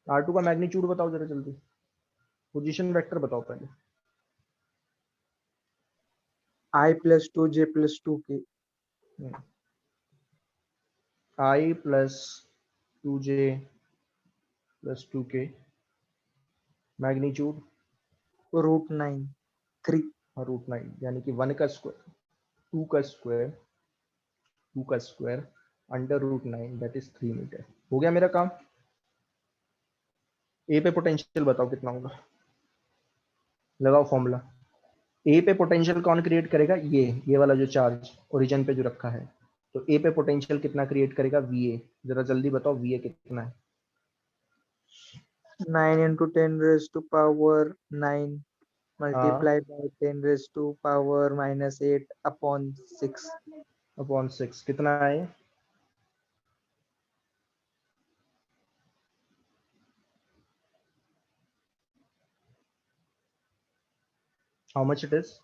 S1: R2 का मैग्नीट्यूड बताओ जरा जल्दी, पोजीशन वेक्टर बताओ पहले।
S2: I plus 2j plus 2k.
S1: I plus 2j plus 2k, magnitude
S2: Root 9. 3.
S1: √9, यानी कि 1 का स्क्वायर 2 का स्क्वायर 2 का square under √9 that is 3 metre. हो गया मेरा काम। ए पे पोटेंशियल बताओ कितना होगा, लगाओ फॉर्मूला। ए पे पोटेंशियल कौन क्रिएट करेगा, ये वाला जो चार्ज ओरिजिन पे जो रखा है, तो ए पे पोटेंशियल कितना क्रिएट करेगा, वीए। जरा जल्दी बताओ वीए कितना है।
S2: 9 into 10 raised to power 9
S1: हाँ
S2: multiplied by 10 raised to power minus 8 upon 6.
S1: Upon 6 कितना है, how much it is.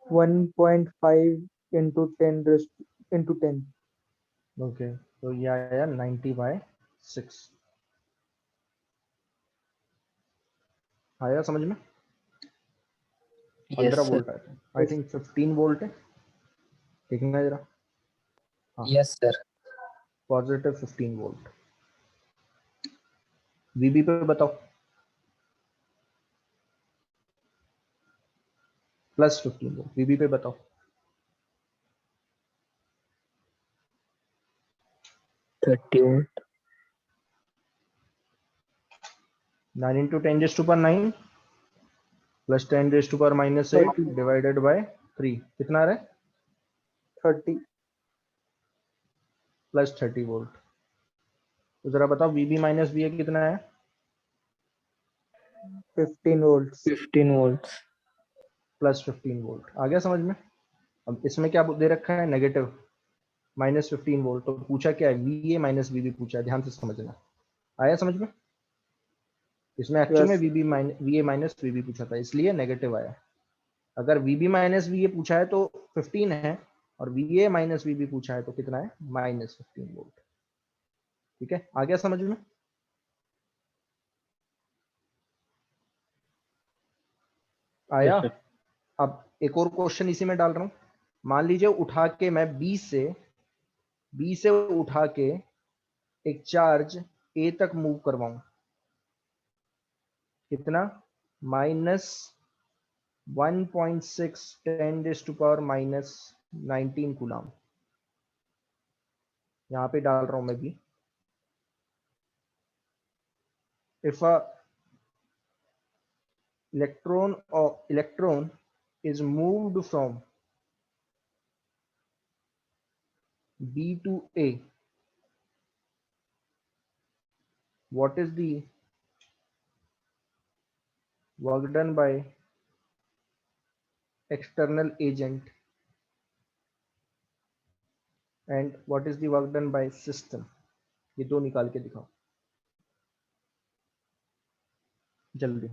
S2: 1.5 into 10 raised into 10.
S1: Okay तो ये आया 90/6। आया समझ में। 15 वोल्ट आया, आई थिंक 15 वोल्ट है, देखना जरा। हाँ
S4: yes sir.
S1: Positive 15 volt. VB पे बताओ, प्लस 15 वोल्ट। वीबी पे बताओ,
S4: 30 volt.
S1: 9 into 10 raised to power 9 प्लस 10 raised to power minus 8
S2: 30.
S1: Divided by 3 कितना आ रहा है,
S2: 30.
S1: Plus 30 volt. तो जरा बताओ वीबी माइनस वी कितना है,
S2: 15 volts.
S4: 15 वोल्ट।
S1: Plus 15 volt. आ गया समझ में। अब इसमें क्या दे रखा है, नेगेटिव -15 वोल्ट। तो पूछा क्या है, V A minus V B पूछा है, ध्यान से समझना। आया समझ में। इसमें एक्चुअल में
S2: Yes.
S1: V A minus V B पूछा था, इसलिए नेगेटिव आया। अगर V B minus V A पूछा है तो 15 है, और V A minus V B पूछा है तो कितना है, -15 वोल्ट। ठीक है, आ गया समझ में। आया। अब एक और क्वेश्चन इसी में डाल रहा हूं। मान लीजिए उठा के मैं बी से उठा के एक चार्ज ए तक मूव करवाऊं, कितना, -1.6 10⁻⁻19 कूलम। यहां पे डाल रहा हूं मैं भी। If a electron is moved from B to A, what is the work done by external agent and what is the work done by system? ये दो निकाल के दिखाओ जल्दी।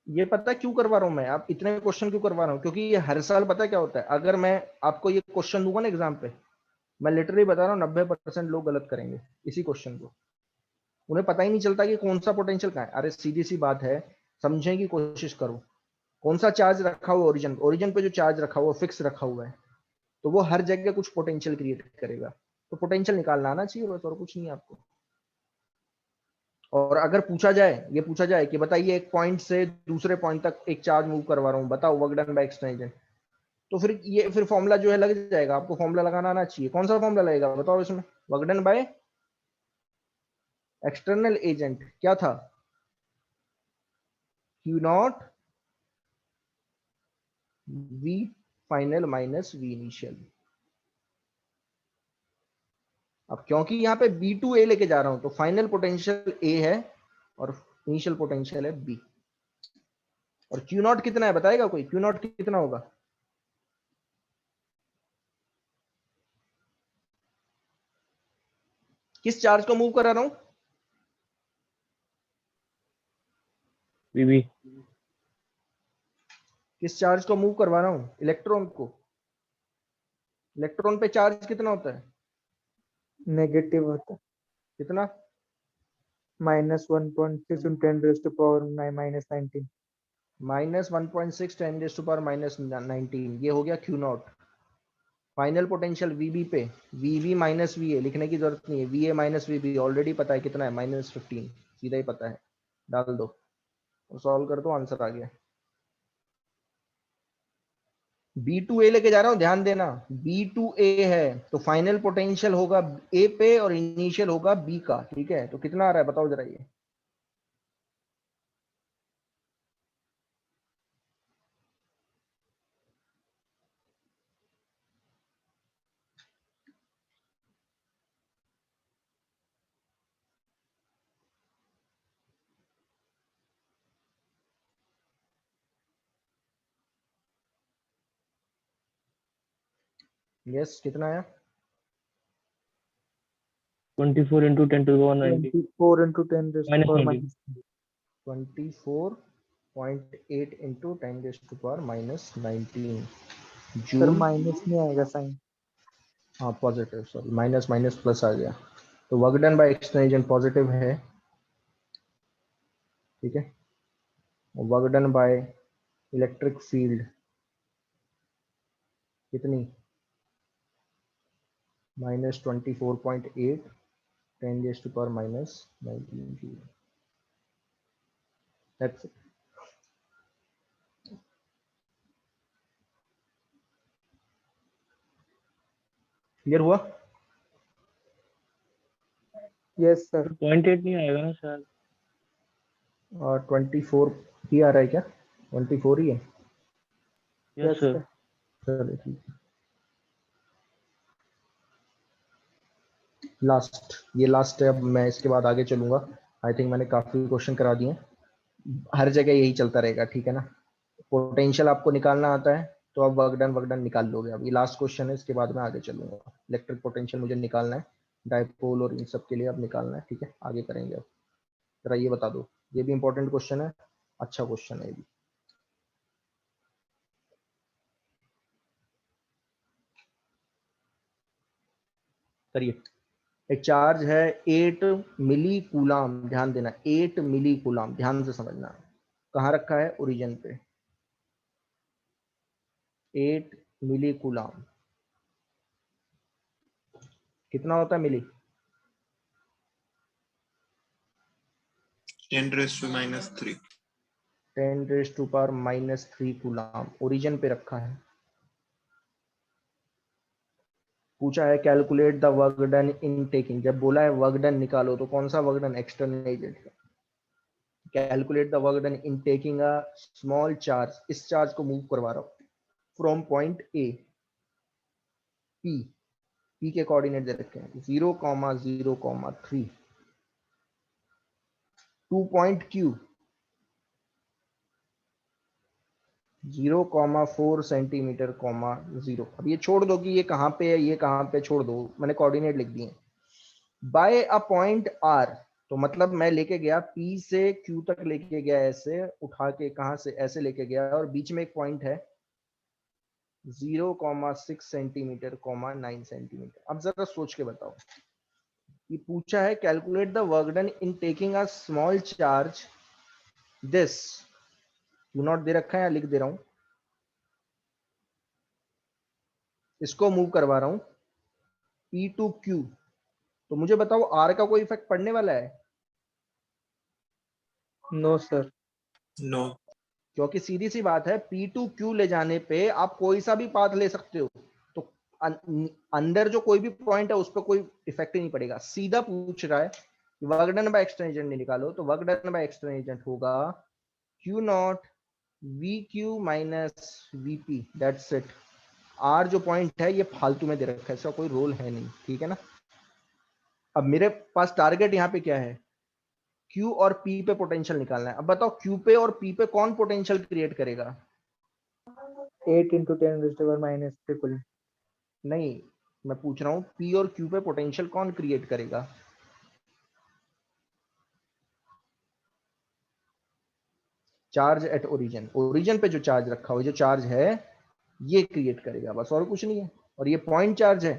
S1: ये पता क्यों करवा रहा हूं मैं, आप इतने क्वेश्चन क्यों करवा रहा हूं, क्योंकि ये हर साल पता क्या होता है, अगर मैं आपको ये क्वेश्चन दूंगा ना एग्जाम पे, मैं लिटरली बता रहा हूँ 90% लोग गलत करेंगे इसी क्वेश्चन को। उन्हें पता ही नहीं चलता कि कौन सा पोटेंशियल कहाँ है। अरे सीधी सी बात है, समझने की कोशिश करो। कौन सा चार्ज रखा हुआ ओरिजिन पे जो चार्ज रखा हुआ फिक्स रखा हुआ है, तो वो हर जगह कुछ पोटेंशियल क्रिएट करेगा। तो पोटेंशियल निकालना आना चाहिए बस, और कुछ नहीं है आपको। और अगर पूछा जाए, ये पूछा जाए कि बताइए एक पॉइंट से दूसरे पॉइंट तक एक चार्ज मूव करवा रहा हूँ, बताओ work done by external agent, तो फिर फॉर्मूला जो है लग जाएगा। आपको फॉर्मूला लगाना आना चाहिए। कौन सा फॉर्मूला लगेगा बताओ इसमें, work done by external agent क्या था, Q not V final minus V initial. अब क्योंकि यहाँ पे B2A लेके जा रहा हूं तो फाइनल पोटेंशियल A है और इनिशियल पोटेंशियल है B। और Q नॉट कितना है बताएगा कोई, Q नॉट कितना होगा, किस चार्ज को मूव करा रहा हूं,
S4: वीबी।
S1: किस चार्ज को मूव करवा रहा हूं, इलेक्ट्रॉन को। इलेक्ट्रॉन पे चार्ज कितना होता है,
S2: Negative होता है।
S1: कितना,
S2: -1.6 into 10 raised to power minus 19.
S1: -1.6 10⁻⁻19। ये हो गया Q not. Final potential VB पे, VB माइनस VA लिखने की जरूरत नहीं है, VA माइनस VB ऑलरेडी पता है कितना है, -15, सीधा ही पता है, डाल दो और सॉल्व कर दो, आंसर आ गया। B2A लेके जा रहा हूं, ध्यान देना, B2A है तो फाइनल पोटेंशियल होगा A पे और इनिशियल होगा B का, ठीक है। तो कितना आ रहा है बताओ जरा ये। यस, कितना आया?
S4: 24 into 10 to the power 90
S2: 24 into 10 raised to
S4: minus
S2: power
S4: 90.
S2: minus
S1: 24.8 into 10 raise to power -19
S2: sir
S1: joule.
S2: Minus नहीं आएगा साइन।
S1: हाँ positive, sorry, minus minus plus आ गया। तो work done by external agent positive है, ठीक है। Work done by electric field कितनी? -24.8 10 raise to power -19 joule. That's it. Clear हुआ?
S2: Yes sir.
S4: 0.8 नहीं आएगा ना शायद।
S1: और 24 ही आ रहा है क्या? 24 ही है।
S4: Yes
S2: yes
S4: sir.
S2: सर।
S1: चलो ठीक है। लास्ट, ये लास्ट है, अब मैं इसके बाद आगे चलूंगा। आई थिंक मैंने काफी क्वेश्चन करा दिए, हर जगह यही चलता रहेगा, ठीक है ना। पोटेंशियल आपको निकालना आता है तो अब वर्क डन निकाल लोगे। अब ये लास्ट क्वेश्चन है, इसके बाद मैं आगे चलूंगा। इलेक्ट्रिक पोटेंशियल मुझे निकालना है, डाइपोल और इन सब के लिए अब निकालना है, ठीक है। आगे करेंगे। अब जरा ये बता दो, ये भी इंपॉर्टेंट क्वेश्चन है, अच्छा क्वेश्चन है ये भी। करिए। एक चार्ज है 8 मिली कूलाम, ध्यान देना 8 मिली कूलाम, ध्यान से समझना। कहाँ रखा है? ओरिजिन पे। 8 मिली कूलाम कितना होता है milli?
S3: 10 raised to -3.
S1: 10 raise to power -3 coulomb origin पे रखा है। पूछा है calculate the work done in taking. जब बोला है वर्क डन निकालो तो कौन सा वर्क डन? एक्सटर्नल एजेंट का। Calculate the work done in taking a small charge, इस चार्ज को मूव करवा रहा हूं from point A P, P के कोऑर्डिनेट दे रखे हैं 0,0,3 टू पॉइंट क्यू 0,4 सेंटीमीटर, 0। अब ये छोड़ दो कि ये कहाँ पे है, ये कहाँ पे, छोड़ दो, मैंने कोऑर्डिनेट लिख दिए। बाय अ पॉइंट आर, तो मतलब मैं लेके गया P से Q तक, लेके गया ऐसे उठा के, कहाँ से? ऐसे लेके गया, और बीच में एक पॉइंट है 0,6 सेंटीमीटर, 9 सेंटीमीटर। अब जरा सोच के बताओ, ये पूछा है calculate the work done in taking a small charge this, Q not they रखा है या लिख दे रहा हूं, इसको मूव करवा रहा हूं P टू Q। तो मुझे बताओ R का कोई इफेक्ट पड़ने वाला है?
S2: No sir.
S3: No.
S1: क्योंकि सीधी सी बात है, P टू Q ले जाने पे आप कोई सा भी पाथ ले सकते हो, तो अंदर जो कोई भी पॉइंट है उस पर कोई इफेक्ट ही नहीं पड़ेगा। सीधा पूछ रहा है work done by external agent नहीं निकालो, तो work done by external agent होगा Q not VQ minus VP, that's it. R जो पॉइंट है ये फालतू में दे रखा है, इसका कोई रोल है नहीं, ठीक है ना। अब मेरे पास टारगेट यहाँ पे क्या है? Q और P पे पोटेंशियल निकालना है। अब बताओ Q पे और P पे कौन पोटेंशियल क्रिएट करेगा?
S2: 8 into 10 raised to power minus triple।
S1: नहीं, मैं पूछ रहा हूं P और Q पे पोटेंशियल कौन क्रिएट करेगा? चार्ज एट ओरिजिन, ओरिजिन पे जो चार्ज रखा हुआ, जो चार्ज है ये क्रिएट करेगा, बस और कुछ नहीं है। और ये पॉइंट चार्ज है,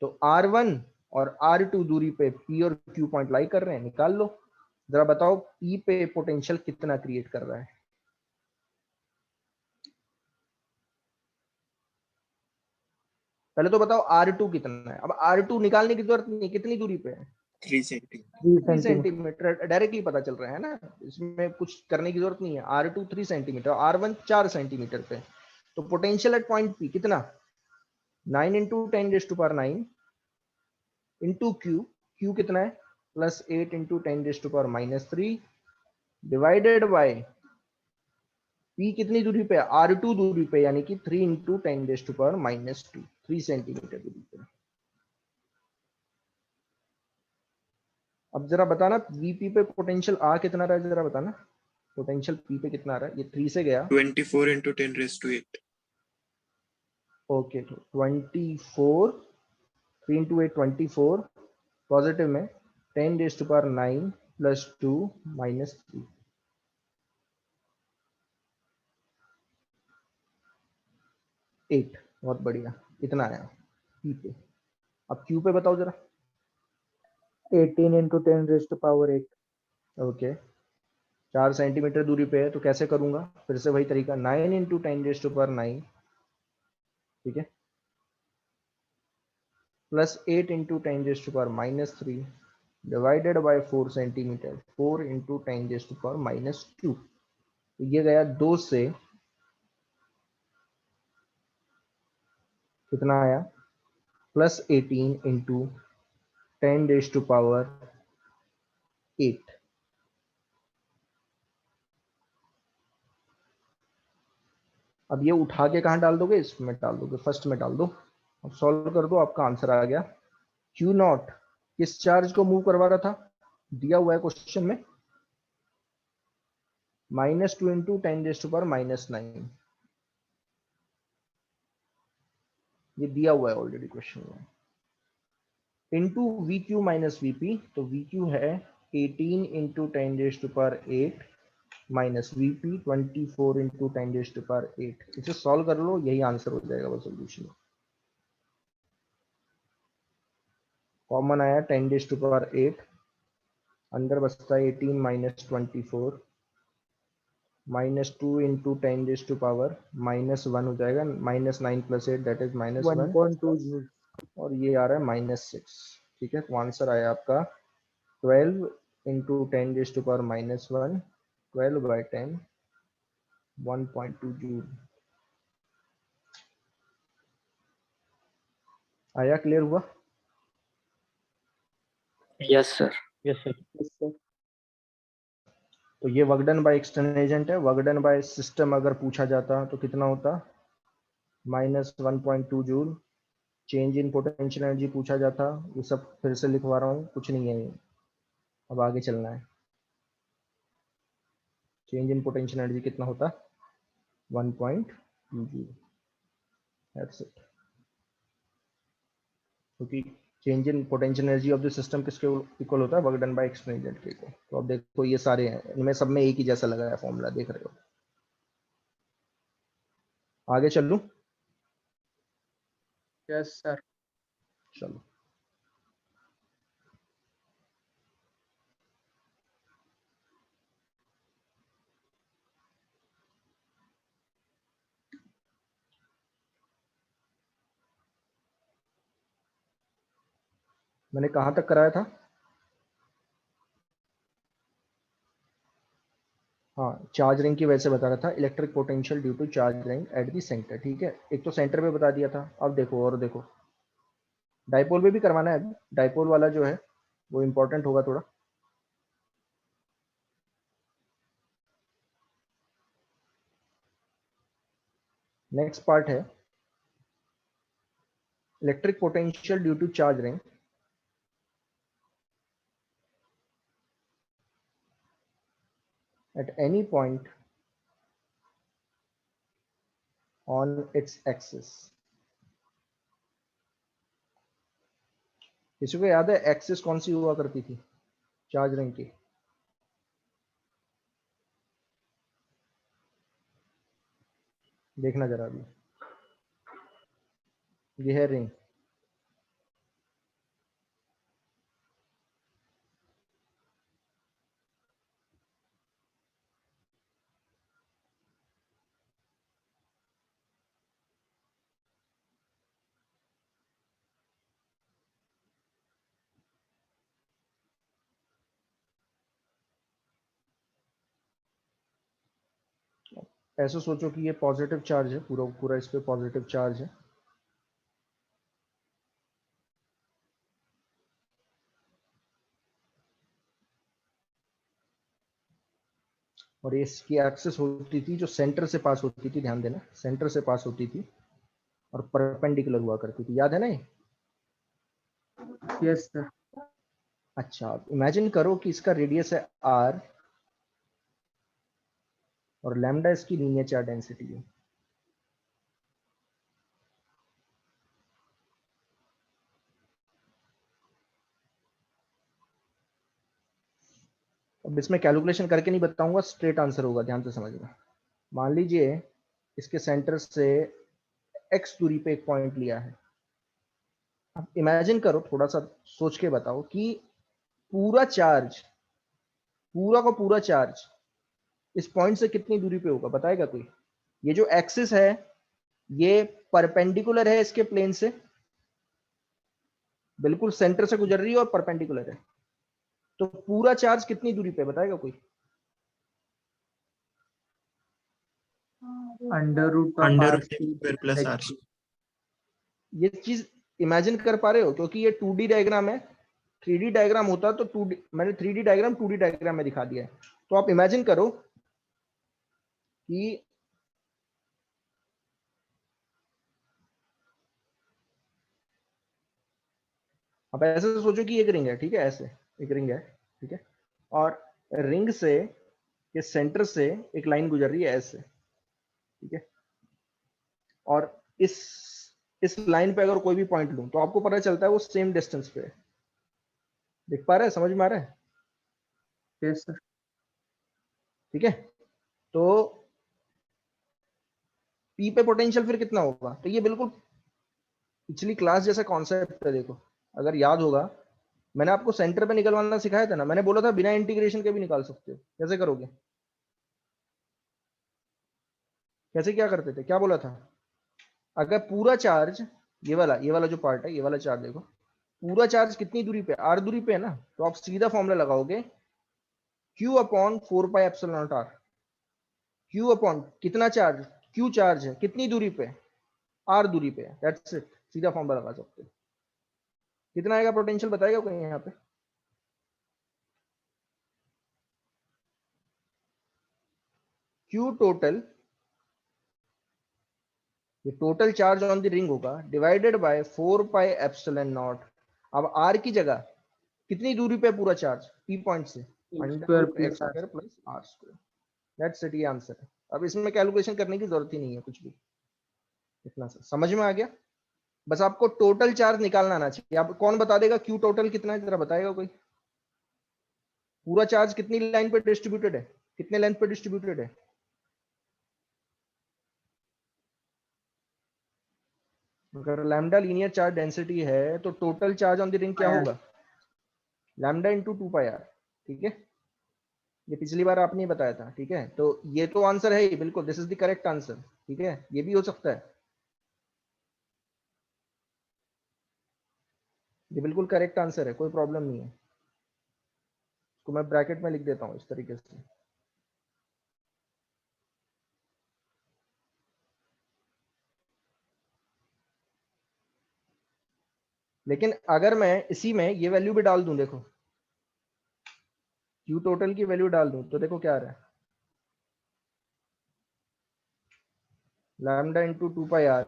S1: तो R1 और R2 दूरी पे P और Q पॉइंट लाई कर रहे हैं, निकाल लो। जरा बताओ P पे पोटेंशियल कितना क्रिएट कर रहा है? पहले तो बताओ R2 कितना है। अब R2 निकालने की जरूरत नहीं, कितनी दूरी पे है?
S3: 3 centimeter.
S2: 3
S1: 3
S2: सेंटीमीटर।
S1: सेंटीमीटर, डायरेक्टली पता चल रहा है ना, इसमें कुछ करने की जरूरत नहीं है। R2 3 सेंटीमीटर, R1 4 सेंटीमीटर पे, तो पोटेंशियल एट पॉइंट पी कितना 9 इंटू 10⁻⁹ इंटू क्यू, क्यू कितना है +8 इंटू 10⁻³ डिवाइडेड बाय पी कितनी दूरी पे है R2 दूरी पे, यानी कि 3 इंटू 10⁻², 3 सेंटीमीटर दूरी पे। अब जरा बताना वीपी पे पोटेंशियल आ कितना रहा है, जरा बताना पोटेंशियल पी पे कितना आ रहा है। ये 3 से गया
S3: 24 into 10⁻8.
S1: ओके, तो 24 3 इंटू 8 24 पॉजिटिव में 10⁻⁹ +2 -3 8। बहुत बढ़िया, इतना आया पी पे। अब क्यू पे बताओ जरा।
S2: 18 into 10⁻8.
S1: ओके, 4 सेंटीमीटर दूरी पे है, तो कैसे करूंगा, फिर से वही तरीका 9 इंटू 10⁻⁹, ठीक है, +8 into 10⁻³ divided by 4 centimetre, 4 into 10⁻²। तो ये गया 2 से, कितना आया +18 इंटू 10⁻8। अब ये उठा के कहाँ डाल दोगे, इसमें डाल दोगे, फर्स्ट में डाल दो। अब सॉल्व कर दो, आपका आंसर आ गया। क्यू नॉट किस चार्ज को मूव करवा रहा था, दिया हुआ है क्वेश्चन में, -2 इंटू 10⁻⁹ ये दिया हुआ है ऑलरेडी क्वेश्चन में, into we Q minus VP. तो वी क्यू है 18 इंटू 10⁸ माइनस वीपी 24 इंटू 10⁸। इसे सॉल्व कर लो, यही आंसर हो जाएगा वो सोल्यूशन। कॉमन आया 10⁸, अंदर बचता है 18 माइनस 24 -2 इंटू 10⁻⁻1 हो जाएगा, -9 + 8 दैट इज -1,
S2: 1.2 joules.
S1: और ये आ रहा है -6। ठीक है, तो आंसर आया आपका 12 इंटू 10⁻⁻1, 12/10, 1.2 जूल। आया, क्लियर हुआ?
S5: Yes sir.
S4: Yes, sir.
S2: Yes, sir.
S1: तो ये work done by external agent है। वर्क डन बाय सिस्टम अगर पूछा जाता तो कितना होता, -1.2 joule. Change in potential energy पूछा जाता, ये सब फिर से लिखवा रहा हूँ, कुछ नहीं है ये, अब आगे चलना है। चेंज इन पोटेंशियल एनर्जी कितना होता, 1.2 जूल, दैट्स इट। क्योंकि change in potential energy of the system किसके इक्वल होता है, work done by external agent के इक्वल। तो अब देखो ये सारे हैं, इनमें सब में एक ही जैसा लगा है फॉर्मूला, देख रहे हो। आगे चलूं,
S2: Yes, sir.
S1: चलो। मैंने कहाँ तक कराया था, हाँ, चार्ज रिंग की वजह से बता रहा था, electric potential due to charge ring at the centre. ठीक है, एक तो सेंटर पे बता दिया था। अब देखो, और देखो, डाइपोल पे भी करवाना है। डाइपोल वाला जो है वो इंपॉर्टेंट होगा थोड़ा। नेक्स्ट पार्ट है electric potential due to charge ring at any point on its axis। किसी को याद है एक्सिस कौन सी हुआ करती थी चार्ज रिंग की? देखना जरा अभी, ये है रिंग, ऐसे सोचो कि ये पॉजिटिव चार्ज है, पूरा पूरा इस पे पॉजिटिव चार्ज है, और ये इसकी एक्सिस होती थी जो सेंटर से पास होती थी, ध्यान देना सेंटर से पास होती थी और परपेंडिकुलर हुआ करती थी, याद है ना ये?
S2: Yes sir.
S1: अच्छा, इमेजिन करो कि इसका रेडियस है r और लैम्डा इसकी लीनियर चार्ज डेंसिटी है। अब इसमें कैलकुलेशन करके नहीं बताऊंगा, स्ट्रेट आंसर होगा, ध्यान से समझना। मान लीजिए इसके सेंटर से x दूरी पे एक पॉइंट लिया है। अब इमेजिन करो, थोड़ा सा सोच के बताओ कि पूरा चार्ज, पूरा का पूरा चार्ज इस पॉइंट से कितनी दूरी पे होगा, बताएगा कोई? ये जो एक्सिस है ये परपेंडिकुलर है इसके प्लेन से, बिल्कुल सेंटर से गुजर रही है और परपेंडिकुलर है, तो पूरा चार्ज कितनी दूरी पे, बताएगा कोई?
S2: Under root of
S3: Under
S2: R
S3: root m square plus r square.
S1: ये चीज इमेजिन कर पा रहे हो? क्योंकि ये 2D डायग्राम है, 3D डायग्राम होता तो 2D, मैंने 3D डायग्राम 2D डायग्राम में दिखा दिया है। तो आप इमेजिन करो कि आप ऐसे सोचो कि एक रिंग है, ठीक है, ऐसे एक रिंग है, ठीक है, और रिंग से के सेंटर से एक लाइन गुजर रही है ऐसे, ठीक है, और इस लाइन पे अगर कोई भी पॉइंट लूं तो आपको पता चलता है वो सेम डिस्टेंस पे है। देख पा रहे हैं, समझ में आ रहा है?
S2: Yes sir.
S1: ठीक है, तो पी पे पोटेंशियल फिर कितना होगा? तो ये बिल्कुल पिछली क्लास जैसा कॉन्सेप्ट है। देखो, अगर याद होगा मैंने आपको सेंटर पे निकलवाना सिखाया था ना, मैंने बोला था बिना इंटीग्रेशन के भी निकाल सकते हो। कैसे करोगे? कैसे क्या करते थे, क्या बोला था? अगर पूरा चार्ज, ये वाला जो पार्ट है, ये वाला चार्ज देखो, पूरा चार्ज कितनी दूरी पे, r दूरी पे है ना, तो आप सीधा फॉर्मूला लगाओगे q upon 4 pi epsilon not r। q upon कितना चार्ज, q चार्ज है कितनी दूरी पे, r दूरी पे, दैट्स इट, सीधा फॉर्मूला लगा सकते हो। कितना आएगा पोटेंशियल, बताएगा कोई यहाँ पे? q टोटल, ये total charge on the ring होगा, divided by 4 pi epsilon naught. अब r की जगह कितनी दूरी पे पूरा चार्ज p पॉइंट से, under
S2: square
S1: root
S2: plus
S1: x
S2: r.
S1: Square plus r square, that's it, ये आंसर है। अब इसमें कैलकुलेशन करने की जरूरत ही नहीं है कुछ भी, इतना सा समझ में आ गया? बस आपको टोटल चार्ज निकालना आना चाहिए। अब कौन बता देगा क्यू टोटल कितना है, जरा बताएगा कोई? पूरा चार्ज कितनी लाइन पे डिस्ट्रीब्यूटेड है, कितने लेंथ पे डिस्ट्रीब्यूटेड है? अगर लैम्डा लीनियर चार्ज डेंसिटी है तो total charge on the ring क्या होगा? लैम्डा इंटू 2 पाई r, ठीक है, ये पिछली बार आपने बताया था, ठीक है, तो ये तो आंसर है ही बिल्कुल, this is the correct answer, ठीक है, ये भी हो सकता है, ये बिल्कुल करेक्ट आंसर है, कोई प्रॉब्लम नहीं है। इसको मैं ब्रैकेट में लिख देता हूँ इस तरीके से। लेकिन अगर मैं इसी में ये वैल्यू भी डाल दूं, देखो क्यू टोटल की वैल्यू डाल दूं तो देखो क्या आ रहा है, लैम्डा इंटू 2 पाई r,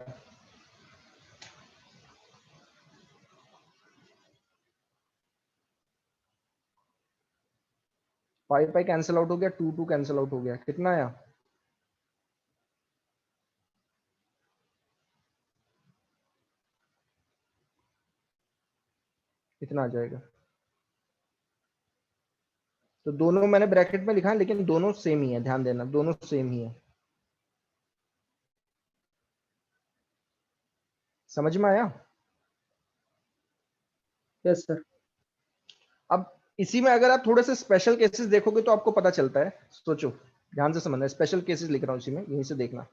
S1: पाई पाई कैंसिल आउट हो गया, 2 कैंसिल आउट हो गया, कितना आया? कितना आ जाएगा? तो दोनों मैंने ब्रैकेट में लिखा है, लेकिन दोनों सेम ही है, ध्यान देना दोनों सेम ही है। समझ में आया?
S2: Yes sir.
S1: अब इसी में अगर आप थोड़े से स्पेशल केसेस देखोगे तो आपको पता चलता है। सोचो, ध्यान से समझना, स्पेशल केसेस लिख रहा हूँ इसी में, यहीं से देखना,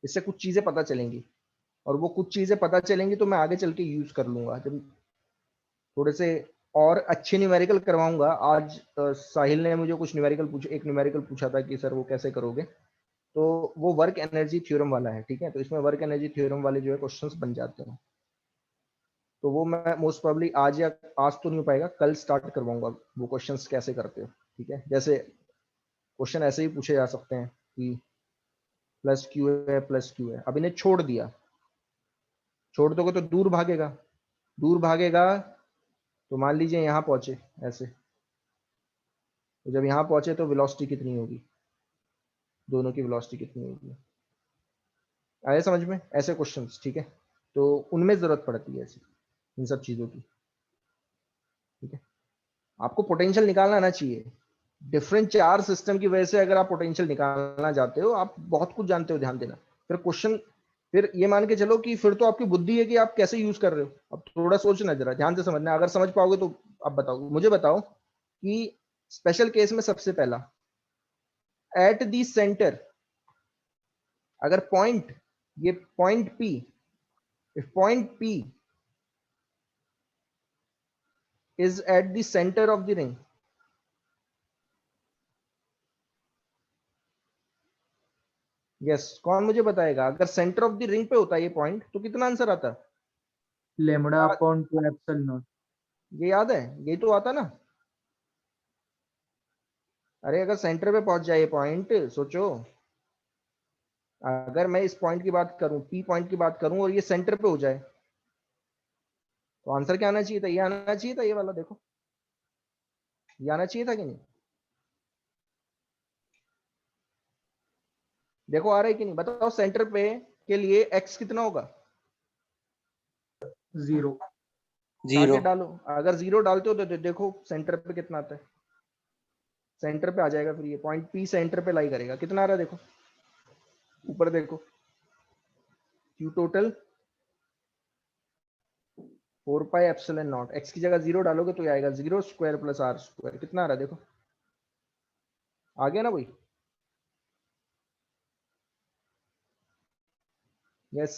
S1: इससे कुछ चीजें पता चलेंगी, और वो कुछ चीजें पता चलेंगी तो मैं आगे चल के यूज कर लूंगा जब थोड़े से और अच्छे न्यूमेरिकल करवाऊंगा। आज साहिल ने मुझे कुछ न्यूमेरिकल पूछा, एक न्यूमेरिकल पूछा था कि सर वो कैसे करोगे, तो वो वर्क एनर्जी थ्योरम वाला है, ठीक है। तो इसमें वर्क एनर्जी थ्योरम वाले जो है क्वेश्चंस बन जाते हैं। तो वो मैं मोस्ट प्रोबेबली आज तो नहीं हो पाएगा, कल स्टार्ट करवाऊंगा वो क्वेश्चंस कैसे करते हो, ठीक है। जैसे क्वेश्चन ऐसे ही पूछे जा सकते हैं कि प्लस क्यू है प्लस क्यू है, अब इन्हें छोड़ दिया, छोड़ दोगे तो दूर भागेगा, दूर भागेगा तो मान लीजिए यहाँ पहुंचे ऐसे, तो जब यहाँ पहुंचे तो वेलोसिटी कितनी होगी, दोनों की वेलोसिटी कितनी होगी, आया समझ में, ऐसे क्वेश्चंस, ठीक है। तो उनमें जरूरत पड़ती है ऐसी इन सब चीजों की, ठीक है। आपको पोटेंशियल निकालना आना चाहिए। डिफरेंट चार्ज सिस्टम की वजह से अगर आप पोटेंशियल निकालना चाहते हो, आप बहुत कुछ जानते हो, ध्यान देना। फिर क्वेश्चन, फिर ये मान के चलो कि फिर तो आपकी बुद्धि है कि आप कैसे यूज कर रहे हो। अब थोड़ा सोचना, जरा ध्यान से समझना, अगर समझ पाओगे तो आप बताओ, मुझे बताओ कि स्पेशल केस में सबसे पहला एट दी सेंटर, अगर पॉइंट, ये point P, if point P is at the centre of the ring, yes कौन मुझे बताएगा, अगर सेंटर ऑफ द रिंग पे होता है ये पॉइंट तो कितना आंसर आता?
S2: Lambda upon 2 epsilon not.
S1: ये याद है, यही तो आता ना। अरे अगर सेंटर पे पहुंच जाए ये पॉइंट, सोचो, अगर मैं इस पॉइंट की बात करूं, पी पॉइंट की बात करूं, और ये सेंटर पे हो जाए, तो आंसर क्या आना चाहिए था? ये आना चाहिए था, ये वाला देखो, ये आना चाहिए था कि नहीं? देखो आ रहा है कि नहीं, बताओ सेंटर पे के लिए एक्स कितना होगा?
S2: 0।
S1: टारगेट डालो, अगर 0 डालते हो तो देखो सेंटर पे कितना आता है, सेंटर पे आ जाएगा, फिर ये पॉइंट पी सेंटर पे लाई करेगा, कितना आ रहा है देखो, ऊपर देखो, Q total 4 pi epsilon not, x की जगह 0 डालोगे तो ये आएगा 0 स्क्वायर प्लस आर स्क्वायर, कितना आ रहा है देखो, आ गया ना भाई? Yes,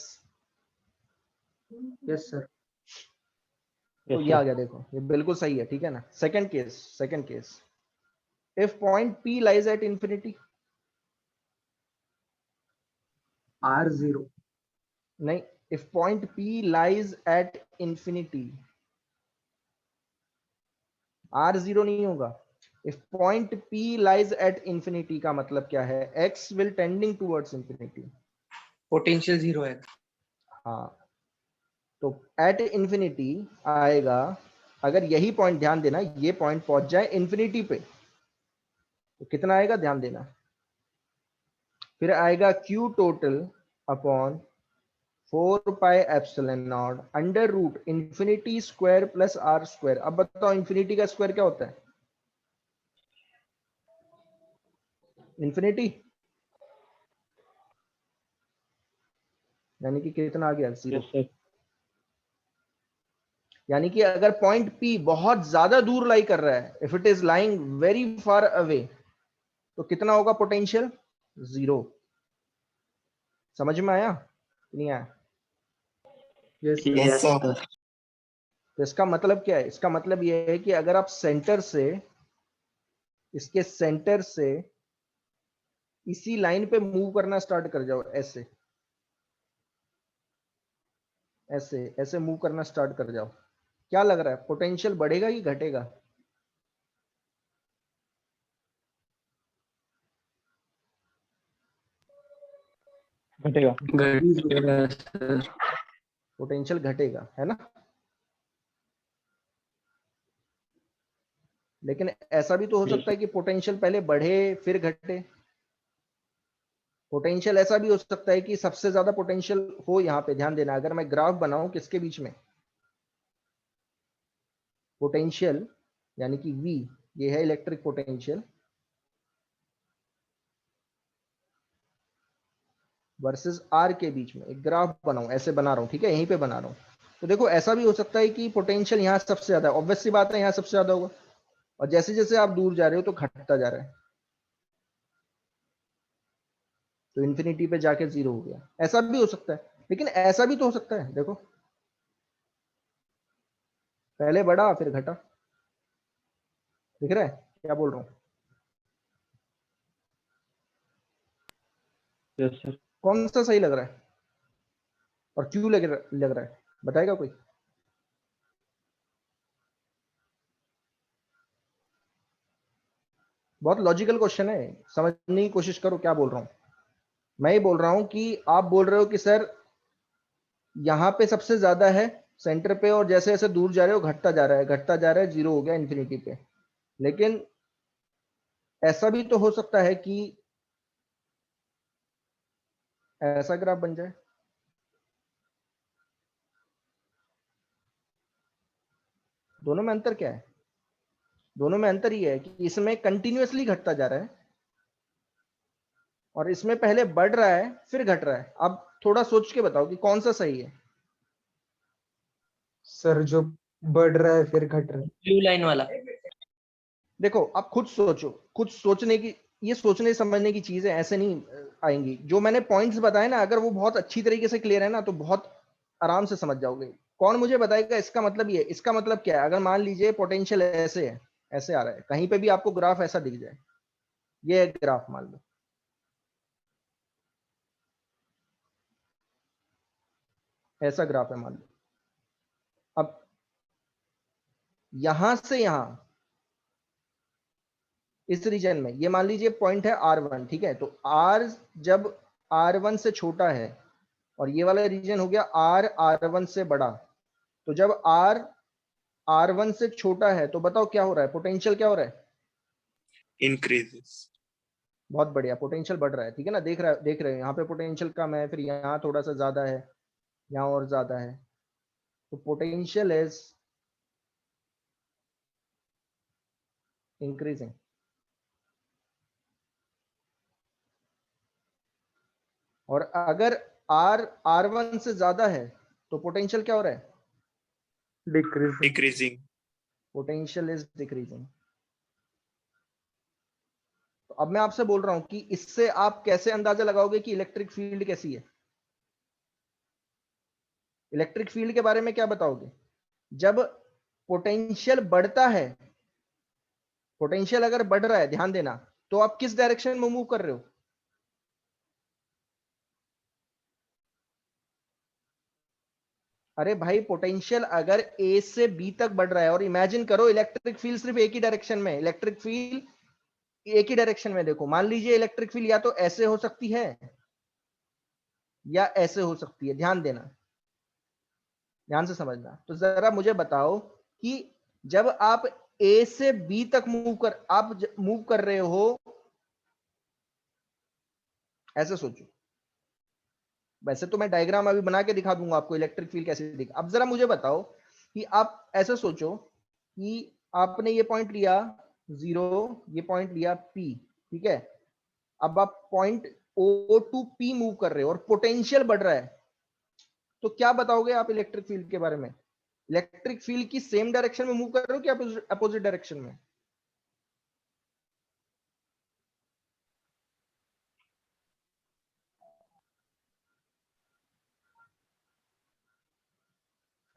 S2: yes sir.
S1: तो ये आ गया देखो, ये बिल्कुल सही है, ठीक है ना। Second case, second case, if point P lies at infinity,
S2: R0।
S1: नहीं, if point P lies at infinity, R zero नहीं होगा। If point P lies at infinity का मतलब क्या है, X will tending towards infinity,
S5: potential 0 है।
S1: हाँ, तो एट इंफिनिटी आएगा, अगर यही पॉइंट, ध्यान देना, ये पॉइंट पहुंच जाए इंफिनिटी पे तो कितना आएगा, ध्यान देना, फिर आएगा Q total upon 4 pi epsilon not under root infinity square plus R square. अब बताओ इंफिनिटी का स्क्वायर क्या होता है? इंफिनिटी यानी कि कितना आ गया, 0।
S4: Yes sir.
S1: यानी कि अगर पॉइंट पी बहुत ज्यादा दूर लाई कर रहा है, if it is lying very far away, तो कितना होगा पोटेंशियल? 0। समझ में आया नहीं आया?
S2: Yes
S5: yes
S2: sir.
S5: सर।
S1: तो इसका मतलब क्या है, इसका मतलब यह है कि अगर आप सेंटर से, इसके सेंटर से इसी लाइन पे मूव करना स्टार्ट कर जाओ, ऐसे ऐसे ऐसे मूव करना स्टार्ट कर जाओ, क्या लग रहा है, पोटेंशियल बढ़ेगा कि घटेगा?
S4: घटेगा।
S5: घटेगा सर।
S1: पोटेंशियल घटेगा, है ना। लेकिन ऐसा भी तो हो सकता है कि पोटेंशियल पहले बढ़े फिर घटे। पोटेंशियल ऐसा भी हो सकता है कि सबसे ज्यादा पोटेंशियल हो, यहाँ पे ध्यान देना, अगर मैं ग्राफ बनाऊं किसके बीच में, पोटेंशियल यानी कि V, ये है इलेक्ट्रिक पोटेंशियल, वर्सेस R के बीच में एक ग्राफ बनाऊं, ऐसे बना रहा हूं, ठीक है, यहीं पे बना रहा हूं। तो देखो ऐसा भी हो सकता है कि पोटेंशियल यहाँ सबसे ज्यादा है, ऑब्वियस सी बात है यहाँ सबसे ज्यादा होगा, और जैसे जैसे आप दूर जा रहे हो तो घटता जा रहा है, तो इन्फिनिटी पे जाके 0 हो गया, ऐसा भी हो सकता है। लेकिन ऐसा भी तो हो सकता है, देखो पहले बढ़ा फिर घटा, दिख रहा है क्या बोल रहा हूँ?
S4: Yes sir.
S1: कौन सा सही लग रहा है और क्यों लग रहा है, बताएगा कोई? बहुत लॉजिकल क्वेश्चन है, समझने की कोशिश करो क्या बोल रहा हूं। मैं ये बोल रहा हूं कि आप बोल रहे हो कि सर यहाँ पे सबसे ज्यादा है सेंटर पे, और जैसे जैसे दूर जा रहे हो घटता जा रहा है, घटता जा रहा है, जीरो हो गया इन्फिनिटी पे। लेकिन ऐसा भी तो हो सकता है कि ऐसा ग्राफ बन जाए। दोनों में अंतर क्या है? दोनों में अंतर ये है कि इसमें कंटिन्यूअसली घटता जा रहा है और इसमें पहले बढ़ रहा है फिर घट रहा है। अब थोड़ा सोच के बताओ कि कौन सा सही है।
S2: सर जो बढ़ रहा है फिर घट रहा है।
S5: ब्लू लाइन वाला।
S1: देखो आप खुद सोचो, खुद सोचने की, ये सोचने समझने की चीज है, ऐसे नहीं आएंगी। जो मैंने पॉइंट्स बताए ना, अगर वो बहुत अच्छी तरीके से क्लियर है ना तो बहुत आराम से समझ जाओगे। कौन मुझे बताएगा इसका मतलब ये, इसका मतलब क्या है? अगर मान लीजिए पोटेंशियल ऐसे है, ऐसे आ रहा है, कहीं पे भी आपको ग्राफ ऐसा दिख जाए, ये एक ग्राफ मान लो, ऐसा ग्राफ है मान लो। अब यहां से यहां इस रीजन में ये मान लीजिए पॉइंट है R1, ठीक है? तो R जब R1 से छोटा है और ये वाला रीजन हो गया R R1 से बड़ा, तो जब R R1 से छोटा है तो बताओ क्या हो रहा है, पोटेंशियल क्या हो रहा है?
S3: increases.
S1: बहुत बढ़िया, पोटेंशियल बढ़ रहा है, ठीक है ना? देख रहे हो यहाँ पे पोटेंशियल कम है, फिर यहाँ थोड़ा सा ज्यादा है, यहाँ और ज्यादा है, तो पोटेंशियल इज इंक्रीजिंग। और अगर R R1 से ज्यादा है तो पोटेंशियल क्या हो रहा है?
S2: Decrease.
S3: Decreasing.
S1: Potential is decreasing. तो अब मैं आपसे बोल रहा हूं कि इससे आप कैसे अंदाजा लगाओगे कि इलेक्ट्रिक फील्ड कैसी है? इलेक्ट्रिक फील्ड के बारे में क्या बताओगे? जब पोटेंशियल बढ़ता है, पोटेंशियल अगर बढ़ रहा है, ध्यान देना, तो आप किस डायरेक्शन में मूव कर रहे हो? अरे भाई पोटेंशियल अगर ए से बी तक बढ़ रहा है, और इमेजिन करो इलेक्ट्रिक फील्ड सिर्फ एक ही डायरेक्शन में, इलेक्ट्रिक फील्ड एक ही डायरेक्शन में। देखो मान लीजिए इलेक्ट्रिक फील्ड या तो ऐसे हो सकती है या ऐसे हो सकती है, ध्यान देना, ध्यान से समझना। तो जरा मुझे बताओ कि जब आप ए से बी तक मूव कर रहे हो, ऐसे सोचो। वैसे तो मैं डायग्राम अभी बना के दिखा दूंगा आपको इलेक्ट्रिक फील्ड कैसे दिखा। अब जरा मुझे बताओ कि आप ऐसे सोचो कि आपने ये पॉइंट लिया 0, ये पॉइंट लिया P, ठीक है? अब आप point O to P move कर रहे हो और पोटेंशियल बढ़ रहा है, तो क्या बताओगे आप इलेक्ट्रिक फील्ड के बारे में? इलेक्ट्रिक फील्ड की सेम डायरेक्शन में मूव कर रहे हो कि अपोजिट डायरेक्शन में?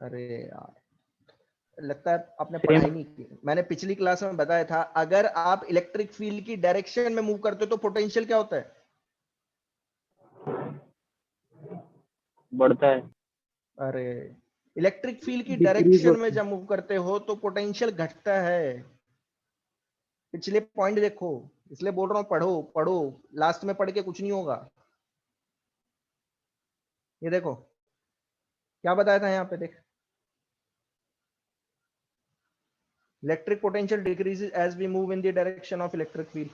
S1: अरे यार, लगता है आपने
S4: Same.
S1: पढ़ाई नहीं की। मैंने पिछली क्लास में बताया था, अगर आप इलेक्ट्रिक फील्ड की डायरेक्शन में मूव करते हो तो पोटेंशियल क्या होता है?
S4: बढ़ता है।
S1: अरे इलेक्ट्रिक फील्ड की
S2: डिक्रीज
S1: डायरेक्शन में
S2: होता है।
S1: जब मूव करते हो तो पोटेंशियल घटता है। पिछले पॉइंट देखो, इसलिए बोल रहा हूं पढ़ो पढ़ो, लास्ट में पढ़ के कुछ नहीं होगा। ये देखो क्या बताया था यहाँ पे, देख, electric potential decreases as we move in the direction of electric field.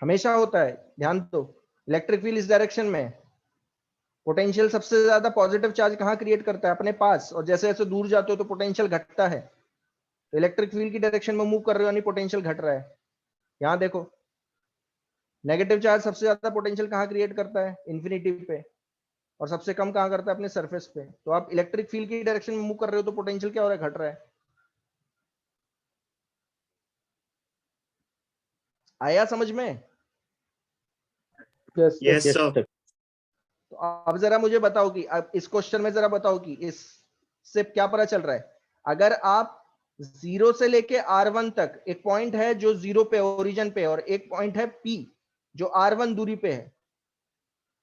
S1: हमेशा होता है, ध्यान दो। इलेक्ट्रिक फील्ड इस डायरेक्शन में, पोटेंशियल सबसे ज्यादा पॉजिटिव चार्ज कहां क्रिएट करता है? अपने पास। और जैसे जैसे दूर जाते हो तो पोटेंशियल घटता है। तो इलेक्ट्रिक फील्ड की डायरेक्शन में मूव कर रहे हो यानी पोटेंशियल घट रहा है। यहां देखो, नेगेटिव चार्ज सबसे ज्यादा पोटेंशियल कहां क्रिएट करता है? इंफिनिटी पे। और सबसे कम कहां करता है? अपने सरफेस पे। तो आप इलेक्ट्रिक फील्ड की डायरेक्शन में मूव कर रहे हो तो पोटेंशियल क्या हो रहा है? घट रहा है। आया समझ में?
S2: Yes
S3: Yes,
S4: Yes,
S3: sir.
S4: sir.
S1: तो अब जरा मुझे बताओ कि अब इस क्वेश्चन में जरा बताओ कि इससे क्या पता चल रहा है? अगर आप 0 से लेके R1 तक एक पॉइंट है जो 0 पे ओरिजिन पे, और एक पॉइंट है P जो R1 दूरी पे है।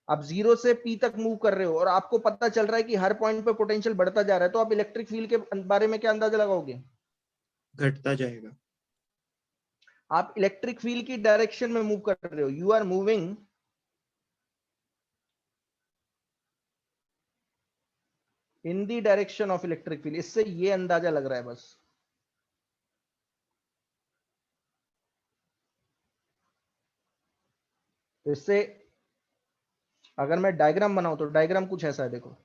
S1: आप 0 से P तक मूव कर रहे हो और आपको पता चल रहा है कि हर पॉइंट पे पोटेंशियल बढ़ता जा रहा है, तो आप इलेक्ट्रिक फील्ड के बारे में क्या अंदाजा लगाओगे?
S3: घटता जाएगा।
S1: आप इलेक्ट्रिक फील्ड की डायरेक्शन में मूव कर रहे हो, you are moving in the direction of electric field. इससे ये अंदाजा लग रहा है बस। तो इससे अगर मैं डायग्राम बनाऊं तो डायग्राम कुछ ऐसा है, देखो।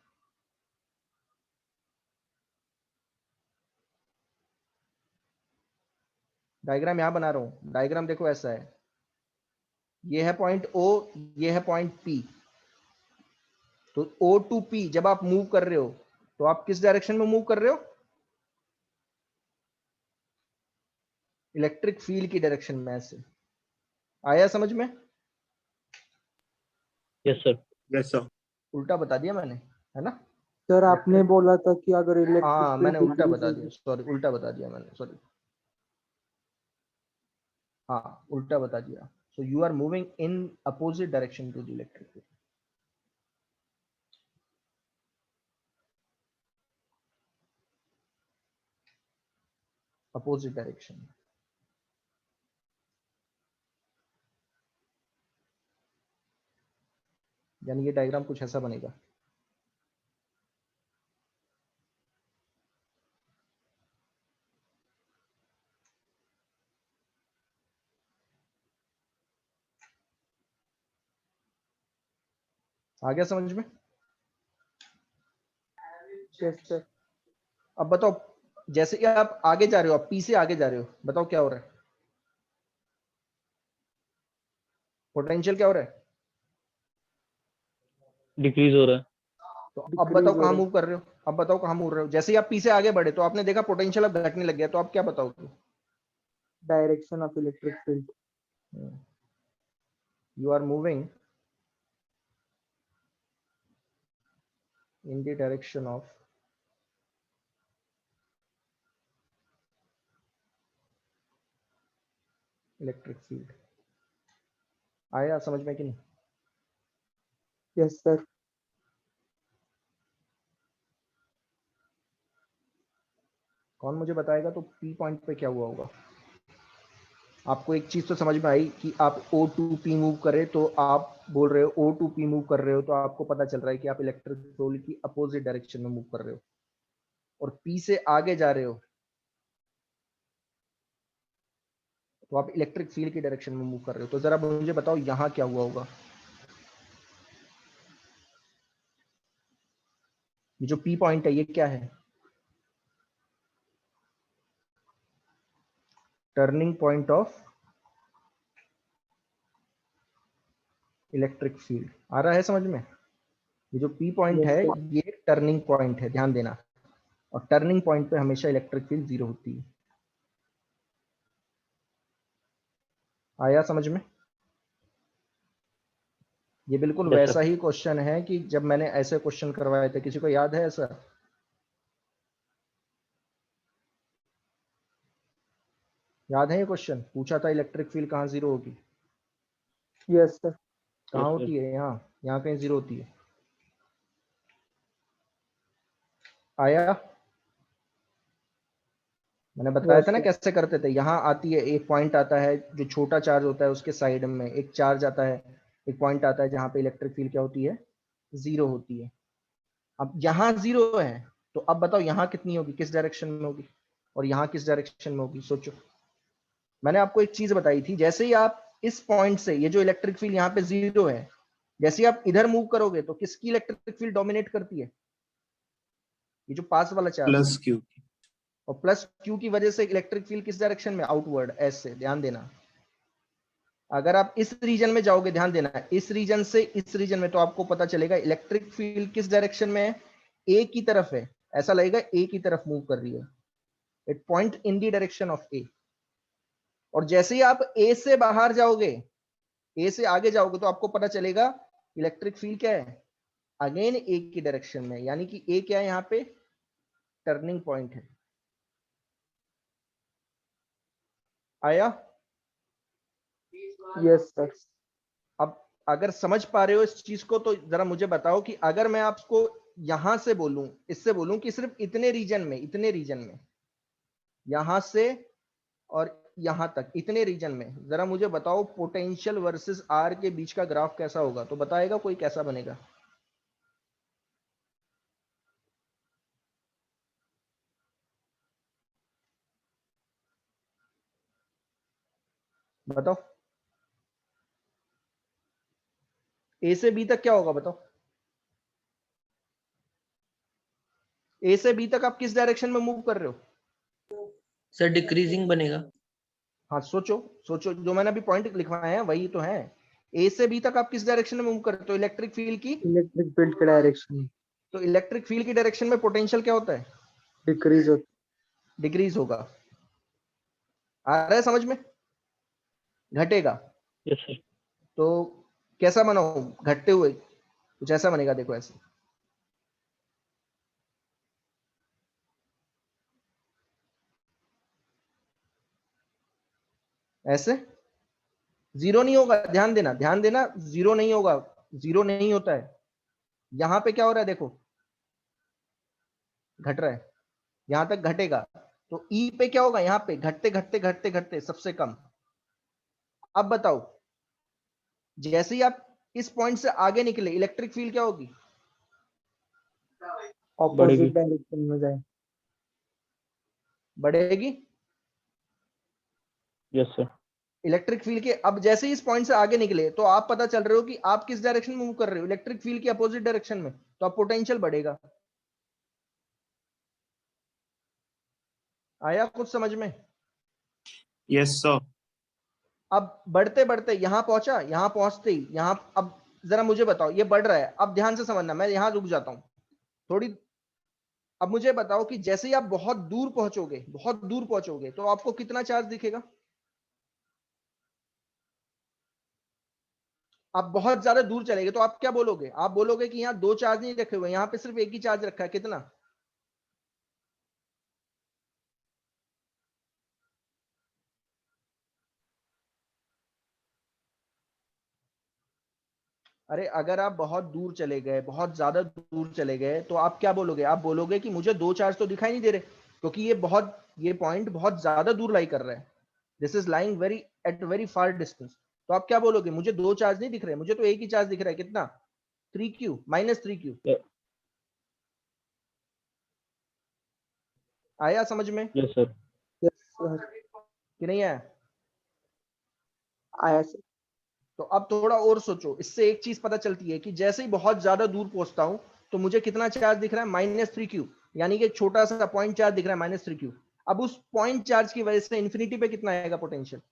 S1: डायग्राम यहां बना रहा हूं, डायग्राम देखो ऐसा है, ये है पॉइंट O, ये है पॉइंट P। तो O टू P जब आप मूव कर रहे हो तो आप किस डायरेक्शन में मूव कर रहे हो? इलेक्ट्रिक फील्ड की डायरेक्शन में। ऐसे आया समझ में?
S4: Yes sir.
S3: वैसा
S1: उल्टा बता दिया मैंने, है ना?
S2: सर आपने बोला था कि अगर इलेक्ट्रिक
S1: हाँ मैंने
S2: फील्ड
S1: उल्टा
S2: डिक्रीज
S1: बता दिया, सॉरी उल्टा बता दिया मैंने, सॉरी। हाँ उल्टा बता दिया। So you are moving in opposite direction to the electric field. Opposite direction. यानी ये डायग्राम कुछ ऐसा बनेगा। आ गया समझ में?
S2: Yes sir.
S1: अब बताओ, जैसे कि आप आगे जा रहे हो, आप P से आगे जा रहे हो, बताओ क्या हो रहा है? पोटेंशियल क्या हो रहा है?
S4: डिक्रीज हो रहा है।
S1: तो अब
S2: Decrease
S1: बताओ
S2: हो
S1: कहाँ
S2: रहा है।
S1: मूव कर रहे हो? अब बताओ कहाँ मूव रहे हो? जैसे ही आप P से आगे बढ़े तो आपने देखा पोटेंशियल अब घटने लग गया, तो आप क्या बताओगे?
S2: Direction of electric field.
S1: You are moving in the direction of electric field. आया समझ में कि नहीं?
S2: Yes sir.
S1: कौन मुझे बताएगा तो P पॉइंट पे क्या हुआ होगा? आपको एक चीज तो समझ में आई कि आप O टू P मूव करे, तो आप बोल रहे हो O टू P मूव कर रहे हो, तो आपको पता चल रहा है कि आप इलेक्ट्रिक फील्ड की अपोजिट डायरेक्शन में मूव कर रहे हो, और P से आगे जा रहे हो तो आप इलेक्ट्रिक फील्ड की डायरेक्शन में मूव कर रहे हो। तो जरा मुझे बताओ यहां क्या हुआ होगा? ये जो P पॉइंट है ये क्या है? Turning point of electric field. आ रहा है समझ में? ये जो P पॉइंट
S2: यस
S1: है
S2: सर।
S1: ये टर्निंग पॉइंट है, ध्यान देना। और टर्निंग पॉइंट पे हमेशा इलेक्ट्रिक फील्ड 0 होती है। आया समझ में? ये बिल्कुल
S4: यस
S1: वैसा
S4: सर।
S1: ही क्वेश्चन है कि जब मैंने ऐसे क्वेश्चन करवाए थे, किसी को याद है ऐसा? याद है ये क्वेश्चन? पूछा था इलेक्ट्रिक फील्ड कहाँ 0 होगी?
S2: Yes sir.
S1: कहाँ
S4: Yes, sir.
S1: होती है? यहाँ कहीं 0 होती है। आया? मैंने बताया
S2: यस
S1: था ना
S2: सर।
S1: कैसे करते थे। यहाँ आती है, एक पॉइंट आता है जो छोटा चार्ज होता है, उसके साइड में एक चार्ज आता है, एक पॉइंट आता है जहाँ पे इलेक्ट्रिक फील्ड क्या होती है? 0 होती है। अब यहाँ 0 है, तो अब बताओ यहाँ कितनी होगी, किस डायरेक्शन में होगी, और यहाँ किस डायरेक्शन में होगी? सोचो। मैंने आपको एक चीज बताई थी, जैसे ही आप इस पॉइंट से, ये जो इलेक्ट्रिक फील्ड यहाँ पे 0 है, जैसे ही आप इधर मूव करोगे तो किसकी इलेक्ट्रिक फील्ड डोमिनेट करती है? ये जो पास वाला चार्ज है।
S3: प्लस क्यू की।
S1: और प्लस क्यू की वजह से इलेक्ट्रिक फील्ड किस डायरेक्शन में? आउटवर्ड, ऐसे, ध्यान देना। अगर आप इस रीजन में जाओगे, ध्यान देना, इस रीजन से इस रीजन में, तो आपको पता चलेगा इलेक्ट्रिक फील्ड किस डायरेक्शन में है? ए की तरफ है। ऐसा लगेगा ए की तरफ मूव कर रही है। It point in the direction of A. और जैसे ही आप ए से बाहर जाओगे, ए से आगे जाओगे, तो आपको पता चलेगा इलेक्ट्रिक फील्ड क्या है? अगेन ए की डायरेक्शन में। यानी कि ए क्या है यहाँ पे? टर्निंग पॉइंट है। आया?
S2: Yes sir.
S1: अब अगर समझ पा रहे हो इस चीज को तो जरा मुझे बताओ कि अगर मैं आपको यहां से बोलूं, इससे बोलूं कि सिर्फ इतने रीजन में यहां से और यहां तक इतने रीजन में, जरा मुझे बताओ पोटेंशियल वर्सेस आर के बीच का ग्राफ कैसा होगा? तो बताएगा कोई कैसा बनेगा? बताओ। ए से बी तक क्या होगा बताओ? ए से बी तक आप किस डायरेक्शन में मूव कर रहे हो?
S5: सर डिक्रीजिंग बनेगा।
S1: हाँ सोचो सोचो, जो मैंने अभी पॉइंट लिखवाए हैं वही तो है। ए से बी तक आप किस डायरेक्शन में मूव कर रहे हो? इलेक्ट्रिक फील्ड की।
S2: इलेक्ट्रिक फील्ड के डायरेक्शन
S1: तो इलेक्ट्रिक फील्ड की डायरेक्शन में पोटेंशियल क्या होता है?
S2: डिक्रीज होता
S1: डिक्रीज होगा। आ रहा है समझ में? घटेगा।
S4: Yes sir.
S1: तो कैसा बनाओ घटते हुए? कुछ ऐसा बनेगा, देखो ऐसे। ऐसे जीरो नहीं होगा, ध्यान देना ध्यान देना, जीरो नहीं होगा, जीरो नहीं होता है। यहां पे क्या हो रहा है देखो, घट रहा है, यहां तक घटेगा। तो ई पे क्या होगा? यहां पे घटते घटते घटते घटते सबसे कम। अब बताओ, जैसे ही आप इस पॉइंट से आगे निकले इलेक्ट्रिक फील्ड क्या होगी?
S4: बढ़ेगी।
S2: ऑपोजिट डायरेक्शन में जाए।
S1: बढ़ेगी।
S4: Yes sir.
S1: इलेक्ट्रिक फील्ड के अब जैसे ही इस पॉइंट से आगे निकले तो आप पता चल रहे हो कि आप किस डायरेक्शन में मूव कर रहे हो? इलेक्ट्रिक फील्ड के अपोजिट डायरेक्शन में। तो आप पोटेंशियल बढ़ेगा। आया कुछ समझ में?
S3: Yes sir.
S1: अब बढ़ते बढ़ते यहां पहुंचा, यहां पहुंचते ही यहां, अब जरा मुझे बताओ, ये बढ़ रहा है, अब ध्यान से समझना, मैं यहां रुक जाता हूं थोड़ी। अब मुझे बताओ कि जैसे ही आप बहुत दूर पहुंचोगे, बहुत दूर पहुंचोगे, तो आपको कितना चार्ज दिखेगा? आप बहुत ज्यादा दूर चलेंगे तो आप क्या बोलोगे? आप बोलोगे कि यहाँ दो चार्ज नहीं रखे हुए, यहाँ पे सिर्फ एक ही चार्ज रखा है। कितना? अरे अगर आप बहुत दूर चले गए, बहुत ज्यादा दूर चले गए, तो आप क्या बोलोगे? आप बोलोगे कि मुझे दो चार्ज तो दिखाई नहीं दे रहे, क्योंकि ये पॉइंट बहुत ज्यादा दूर लाई कर रहा है। This is lying very at very far distance. तो आप क्या बोलोगे? मुझे दो चार्ज नहीं दिख रहे, मुझे तो एक ही चार्ज दिख रहा है। कितना? 3q minus 3q। आया समझ में
S4: यस सर।
S2: Yes sir.
S1: कि नहीं आया?
S2: आया सर।
S1: तो अब थोड़ा और सोचो, इससे एक चीज पता चलती है कि जैसे ही बहुत ज्यादा दूर पहुंचता हूं तो मुझे कितना चार्ज दिख रहा है? -3q। यानी कि एक छोटा सा पॉइंट चार्ज दिख रहा है -3q। अब उस पॉइंट चार्ज की वजह से इंफिनिटी पे कितना आएगा potential?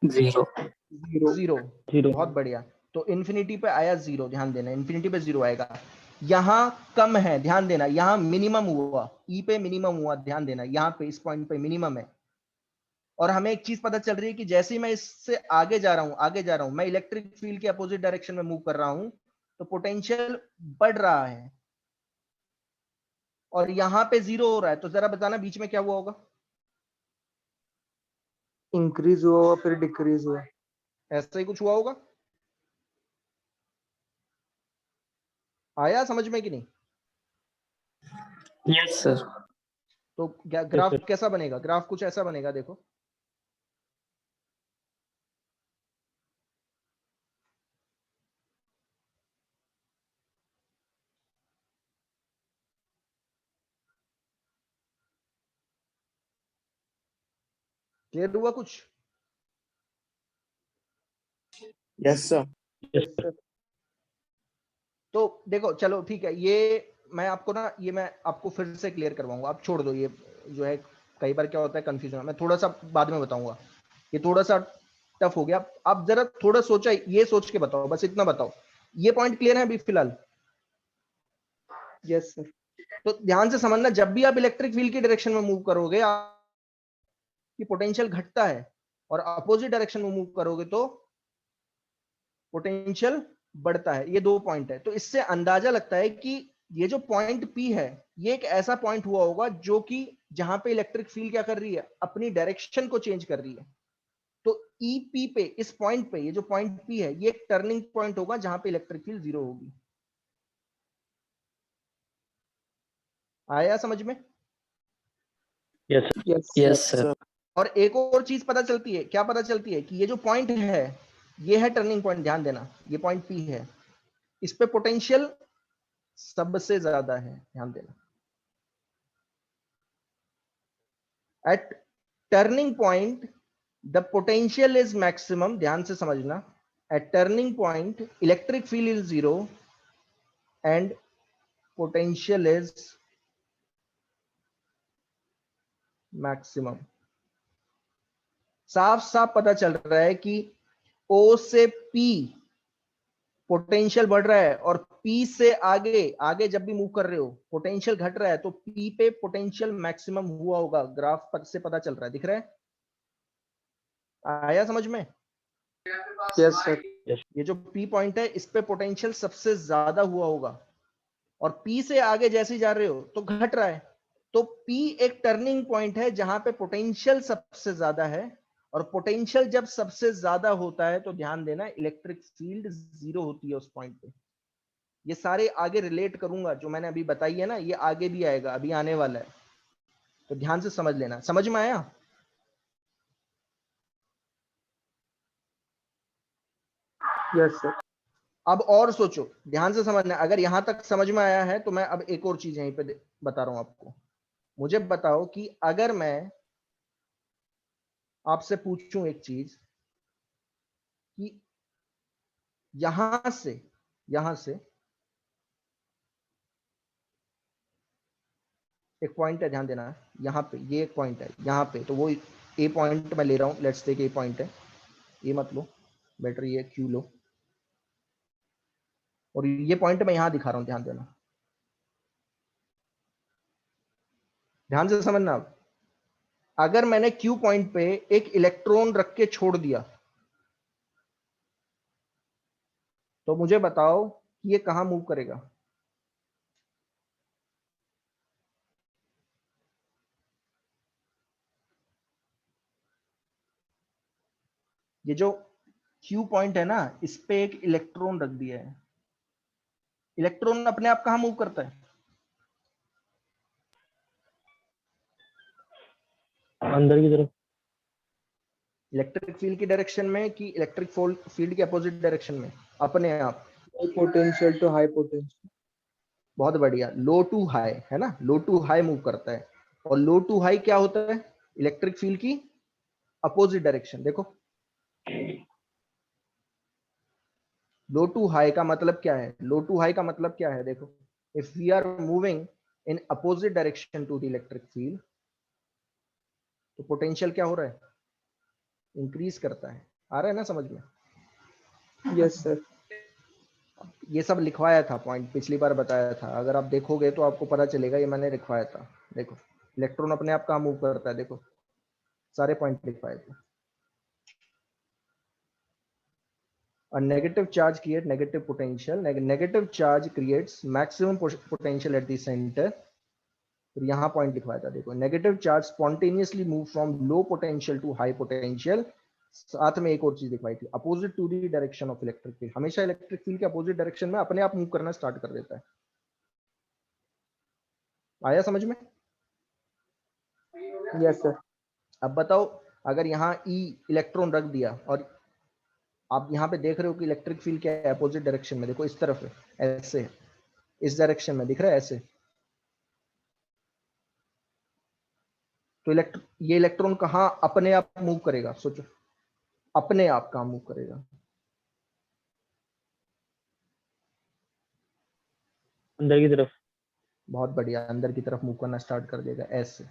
S5: Zero.
S2: Zero.
S1: Zero.
S4: Zero.
S1: बहुत बढ़िया। तो इंफिनिटी पे आया जीरो, ध्यान देना, इंफिनिटी पे जीरो आएगा। यहां कम है, ध्यान देना, यहां मिनिमम हुआ, ई पे मिनिमम हुआ, ध्यान देना, यहां पे इस पॉइंट पे मिनिमम है। और हमें एक चीज पता चल रही है कि जैसे ही मैं इससे आगे जा रहा हूं, आगे जा रहा हूं, मैं इलेक्ट्रिक फील्ड के अपोजिट डायरेक्शन में मूव कर रहा हूं, तो पोटेंशियल बढ़ रहा है और यहां पे जीरो हो रहा है। तो जरा बताना बीच में क्या हुआ होगा?
S2: इंक्रीज हुआ फिर डिक्रीज हुआ।
S1: ऐसा ही कुछ हुआ होगा। आया समझ में कि नहीं?
S5: Yes sir.
S1: तो क्या
S4: यस
S1: ग्राफ
S4: सर।
S1: कैसा बनेगा? ग्राफ कुछ ऐसा बनेगा, देखो। क्लियर हुआ कुछ?
S3: Yes sir.
S4: Yes
S2: yes
S4: sir.
S2: Sir.
S1: तो देखो चलो ठीक है, ये मैं आपको ना, ये मैं आपको फिर से क्लियर करवाऊंगा, आप छोड़ दो ये जो है। कई बार क्या होता है कंफ्यूजन, मैं थोड़ा सा बाद में बताऊंगा। ये थोड़ा सा टफ हो गया। आप जरा थोड़ा सोचा, ये सोच के बताओ, बस इतना बताओ। ये पॉइंट क्लियर है अभी फिलहाल?
S2: Yes sir.
S1: तो ध्यान से समझना, जब भी आप इलेक्ट्रिक फील्ड की डायरेक्शन में मूव करोगे आपकी पोटेंशियल घटता है, और अपोजिट डायरेक्शन में मूव करोगे तो पोटेंशियल बढ़ता है। ये दो पॉइंट है। तो इससे अंदाजा लगता है कि ये जो पॉइंट P है, ये एक ऐसा पॉइंट हुआ होगा जो कि जहां पे इलेक्ट्रिक फील्ड क्या कर रही है, अपनी डायरेक्शन को चेंज कर रही है। तो EP पे, इस पॉइंट पे, ये जो पॉइंट P है, ये एक टर्निंग पॉइंट होगा जहां पे इलेक्ट्रिक फील्ड 0 होगी। आया समझ में?
S4: Yes
S2: Yes,
S5: yes
S2: sir.
S5: Sir.
S1: और एक और चीज पता चलती है, क्या पता चलती है कि ये जो पॉइंट है, ये है टर्निंग पॉइंट, ध्यान देना, ये पॉइंट P है, इस पे पोटेंशियल सबसे ज्यादा है, ध्यान देना। At turning point the potential is maximum, ध्यान से समझना। At turning point electric field is 0 and potential is maximum. साफ साफ पता चल रहा है कि O से P पोटेंशियल बढ़ रहा है, और P से आगे आगे जब भी मूव कर रहे हो पोटेंशियल घट रहा है, तो P पे पोटेंशियल मैक्सिमम हुआ होगा, ग्राफ पर से पता चल रहा है, दिख रहा है? आया समझ में?
S2: Yes, sir.
S1: ये जो P पॉइंट है, इस पे पोटेंशियल सबसे ज्यादा हुआ होगा, और P से आगे जैसे ही जा रहे हो तो घट रहा है। तो P एक टर्निंग पॉइंट है जहां पे पोटेंशियल सबसे ज्यादा है, और पोटेंशियल जब सबसे ज्यादा होता है तो ध्यान देना इलेक्ट्रिक फील्ड 0 होती है उस पॉइंट पे। ये सारे आगे रिलेट करूंगा, जो मैंने अभी बताई है ना, ये आगे भी आएगा, अभी आने वाला है, तो ध्यान से समझ लेना। समझ में आया?
S2: Yes, sir.
S1: अब और सोचो, ध्यान से समझना। अगर यहां तक समझ में आया है तो मैं अब एक और चीज यहीं पे बता रहा हूं आपको। मुझे बताओ कि अगर मैं आपसे पूछूं एक चीज कि यहां से एक पॉइंट है, ध्यान देना, यहाँ पे ये एक पॉइंट है, यहाँ पे तो वो ए पॉइंट मैं ले रहा हूँ, लेट्स टेक ए पॉइंट है, ये मत लो, बेटर ये क्यू लो, और ये पॉइंट मैं यहाँ दिखा रहा हूँ, ध्यान देना, ध्यान से समझना। अब अगर मैंने क्यू पॉइंट पे एक इलेक्ट्रॉन रख के छोड़ दिया, तो मुझे बताओ कि ये कहां मूव करेगा? ये जो क्यू पॉइंट है ना, इस पे एक इलेक्ट्रॉन रख दिया है, इलेक्ट्रॉन अपने आप कहां मूव करता है?
S4: अंदर की तरफ।
S1: इलेक्ट्रिक फील्ड की डायरेक्शन में कि इलेक्ट्रिक फील्ड के अपोजिट डायरेक्शन में? अपने आप।
S2: Low potential to high potential.
S1: बहुत बढ़िया, लो टू हाई है ना, लो टू हाई मूव करता है। और लो टू हाई क्या होता है? इलेक्ट्रिक फील्ड की अपोजिट डायरेक्शन। देखो, लो टू हाई का मतलब क्या है? लो टू हाई का मतलब क्या है? देखो, if we are moving in opposite direction to the electric field, तो पोटेंशियल क्या हो रहा है? इंक्रीज करता है। आ रहा है ना समझ में?
S2: Yes, sir.
S1: ये सब लिखवाया था पॉइंट, पिछली बार बताया था, अगर आप देखोगे तो आपको पता चलेगा, ये मैंने लिखवाया था। देखो, इलेक्ट्रॉन अपने आप कहाँ मूव करता है, देखो सारे पॉइंट लिखवाए थे। A negative charge creates negative potential. Negative charge creates maximum potential at the center. तो यहाँ पॉइंट लिखवाया था, देखो, negative charge spontaneously move from low potential to high potential. साथ में एक और चीज दिखवाई थी, opposite to the direction of electric field. हमेशा इलेक्ट्रिक फील्ड के अपोजिट डायरेक्शन में अपने आप मूव करना स्टार्ट कर देता है। आया समझ में?
S2: Yes, sir.
S1: अब बताओ, अगर यहाँ ई इलेक्ट्रॉन रख दिया, और आप यहाँ पे देख रहे हो कि इलेक्ट्रिक फील्ड क्या है? अपोजिट डायरेक्शन में, देखो इस तरफ है, ऐसे, इस डायरेक्शन में दिख रहा है ऐसे, तो ये इलेक्ट्रॉन कहाँ अपने आप मूव करेगा? सोचो, अपने आप कहाँ मूव करेगा?
S4: अंदर की तरफ।
S1: बहुत बढ़िया, अंदर की तरफ मूव करना स्टार्ट कर देगा, ऐसे।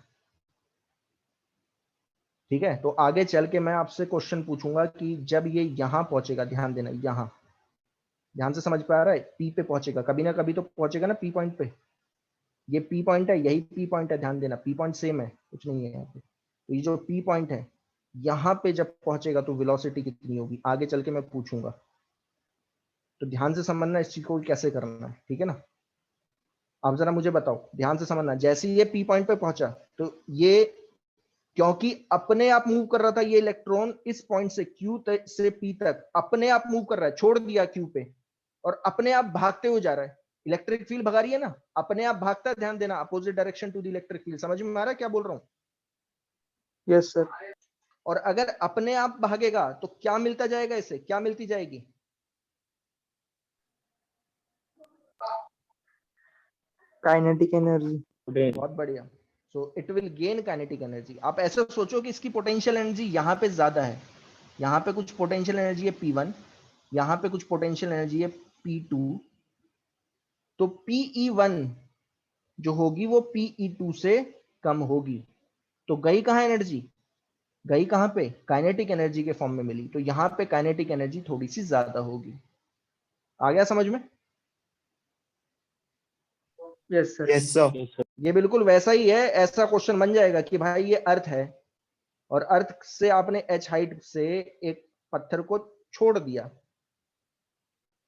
S1: ठीक है, तो आगे चल के मैं आपसे क्वेश्चन पूछूंगा कि जब ये यहां पहुंचेगा, ध्यान देना, यहां, ध्यान से समझ पा रहा है, पी पे पहुंचेगा, कभी ना कभी तो पहुंचेगा ना पी पॉइंट पे। ये पी पॉइंट है, यही पी पॉइंट है, ध्यान देना, पी पॉइंट सेम है, कुछ नहीं है यहाँ पे। तो ये जो पी पॉइंट है, यहाँ पे जब पहुंचेगा तो वेलोसिटी कितनी होगी, आगे चल के मैं पूछूंगा। तो ध्यान से समझना इस चीज को कैसे करना है, ठीक है ना? अब जरा मुझे बताओ, ध्यान से समझना, जैसे ही ये पी पॉइंट पे पहुंचा तो ये, क्योंकि अपने आप मूव कर रहा था ये इलेक्ट्रॉन इस पॉइंट से क्यू से पी तक अपने आप मूव कर रहा है, छोड़ दिया क्यू पे और अपने आप भागते हुए जा रहा है। इलेक्ट्रिक फील्ड भगा रही है ना, अपने आप भागता है, ध्यान देना, opposite direction to the electric field. समझ में आ रहा है क्या बोल रहा हूं?
S2: Yes sir.
S1: और अगर अपने आप भागेगा तो क्या मिलता जाएगा, इसे क्या मिलती जाएगी?
S2: Kinetic energy.
S1: बहुत बढ़िया। So it will gain kinetic energy. आप ऐसे सोचो कि इसकी पोटेंशियल एनर्जी यहाँ पे ज्यादा है, यहाँ पे कुछ पोटेंशियल एनर्जी है P1, यहाँ पे कुछ पोटेंशियल एनर्जी है P2, तो PE1 जो होगी वो PE2 से कम होगी। तो गई कहाँ एनर्जी? गई कहाँ पे? काइनेटिक एनर्जी के फॉर्म में मिली। तो यहाँ पे काइनेटिक एनर्जी थोड़ी सी ज्यादा होगी। आ गया समझ में?
S2: Yes sir.
S3: Yes, sir.
S4: Yes, sir.
S1: ये बिल्कुल वैसा ही है। ऐसा क्वेश्चन बन जाएगा कि भाई ये अर्थ है और अर्थ से आपने h हाइट से एक पत्थर को छोड़ दिया।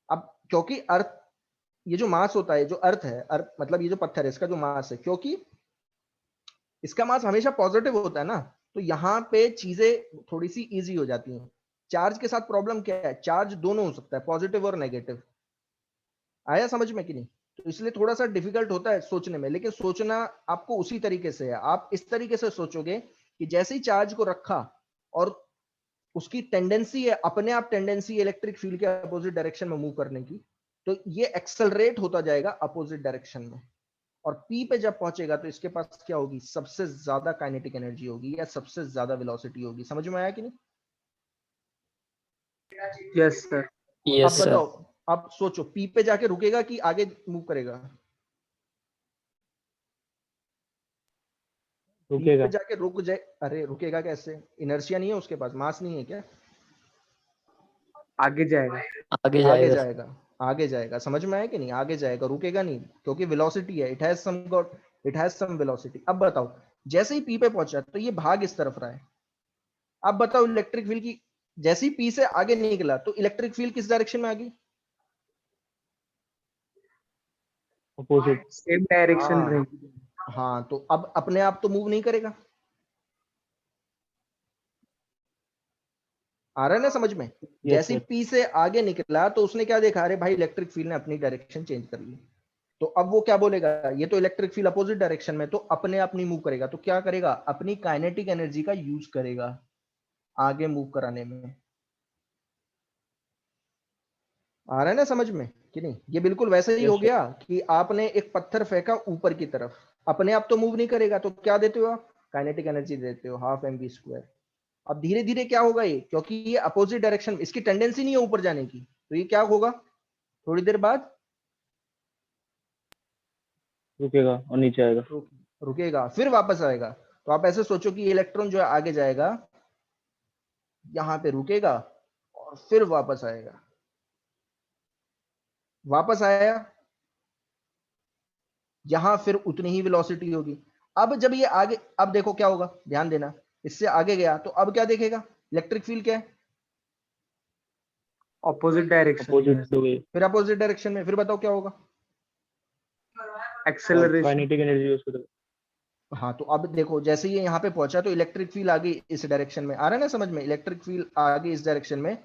S1: अब क्योंकि अर्थ, ये जो मास होता है, जो अर्थ है, अर्थ मतलब ये जो पत्थर है, इसका जो मास है, क्योंकि इसका मास हमेशा पॉजिटिव होता है ना, तो यहाँ पे चीजें थोड़ी सी इजी हो जाती हैं। चार्ज के साथ प्रॉब्लम क्या है? चार्ज दोनों हो सकता है, पॉजिटिव और नेगेटिव। आया समझ में कि नहीं? तो इसलिए थोड़ा सा डिफिकल्ट होता है सोचने में, लेकिन सोचना आपको उसी तरीके से है। आप इस तरीके से सोचोगे कि जैसे ही चार्ज को रखा और उसकी टेंडेंसी है, अपने आप टेंडेंसी इलेक्ट्रिक फील्ड के अपोजिट डायरेक्शन में मूव करने की, तो ये एक्सेलरेट होता जाएगा अपोजिट डायरेक्शन में। और पी पे जब पहुंचेगा तो इसके पास क्या होगी? सबसे ज्यादा काइनेटिक एनर्जी होगी या सबसे ज्यादा वेलोसिटी होगी। समझ में आया कि नहीं?
S2: Yes sir.
S1: अब
S5: यस सर।
S1: बताओ, अब सोचो, पी पे जाके रुकेगा कि आगे मूव करेगा? पी
S4: रुकेगा।
S1: पे जाके रुक जाए। अरे रुकेगा कैसे? इनर्शिया नहीं है उसके पास, मास नहीं है क्या?
S2: आगे जाएगा।
S5: आगे
S1: आगे
S5: जाएगा।
S1: जाएगा, आगे जाएगा। समझ में आया कि नहीं? आगे जाएगा, रुकेगा नहीं, क्योंकि वेलोसिटी है, इट हैज सम वेलोसिटी। अब बताओ, जैसे ही पी पे पहुंचा तो ये भाग इस तरफ रहा है। अब बताओ इलेक्ट्रिक फील्ड की, जैसे ही पी से आगे निकला तो इलेक्ट्रिक फील्ड किस डायरेक्शन में आ गई?
S4: अपोजिट।
S2: सेम डायरेक्शन
S1: हाँ
S2: रहेगी।
S1: हाँ, तो अब अपने आप तो मूव नहीं करेगा। आ रहा है ना समझ में?
S4: यस
S1: जैसे ही
S4: सर।
S1: पी से आगे निकला तो उसने क्या देखा? अरे भाई इलेक्ट्रिक फील्ड ने अपनी डायरेक्शन चेंज कर ली। तो अब वो क्या बोलेगा? ये तो इलेक्ट्रिक फील्ड अपोजिट डायरेक्शन में, तो अपने आप नहीं मूव करेगा। तो क्या करेगा? अपनी काइनेटिक एनर्जी का यूज करेगा आगे मूव कराने में। आ रहा है ना समझ में कि नहीं? ये बिल्कुल वैसे ही
S4: यस
S1: हो
S4: सर।
S1: गया कि आपने एक पत्थर फेंका ऊपर की तरफ, अपने आप तो मूव नहीं करेगा, तो क्या देते हो आप? काइनेटिक एनर्जी देते हो, हाफ mv²। अब धीरे धीरे क्या होगा ये, क्योंकि ये अपोजिट डायरेक्शन, इसकी टेंडेंसी नहीं है ऊपर जाने की, तो ये क्या होगा? थोड़ी देर बाद
S4: रुकेगा और नीचे आएगा।
S1: रुकेगा, फिर वापस आएगा। तो आप ऐसे सोचो कि इलेक्ट्रॉन जो है आगे जाएगा, यहां पे रुकेगा और फिर वापस आएगा। वापस आया, यहां फिर उतनी ही वेलोसिटी होगी। अब जब ये आगे, अब देखो क्या होगा, ध्यान देना, इससे आगे गया तो अब क्या देखेगा? इलेक्ट्रिक फील्ड क्या है?
S2: ऑपोजिट डायरेक्शन में।
S4: Opposite way.
S1: फिर अपोजिट डायरेक्शन में, फिर बताओ क्या होगा?
S4: और
S2: एक्सेलरेशन।
S4: काइनेटिक एनर्जी यूज करेगा।
S1: हाँ, तो अब देखो, जैसे ये यहाँ पे पहुंचा तो इलेक्ट्रिक फील्ड आगे इस डायरेक्शन में। आ रहा है ना समझ में? इलेक्ट्रिक फील्ड आगे इस डायरेक्शन में,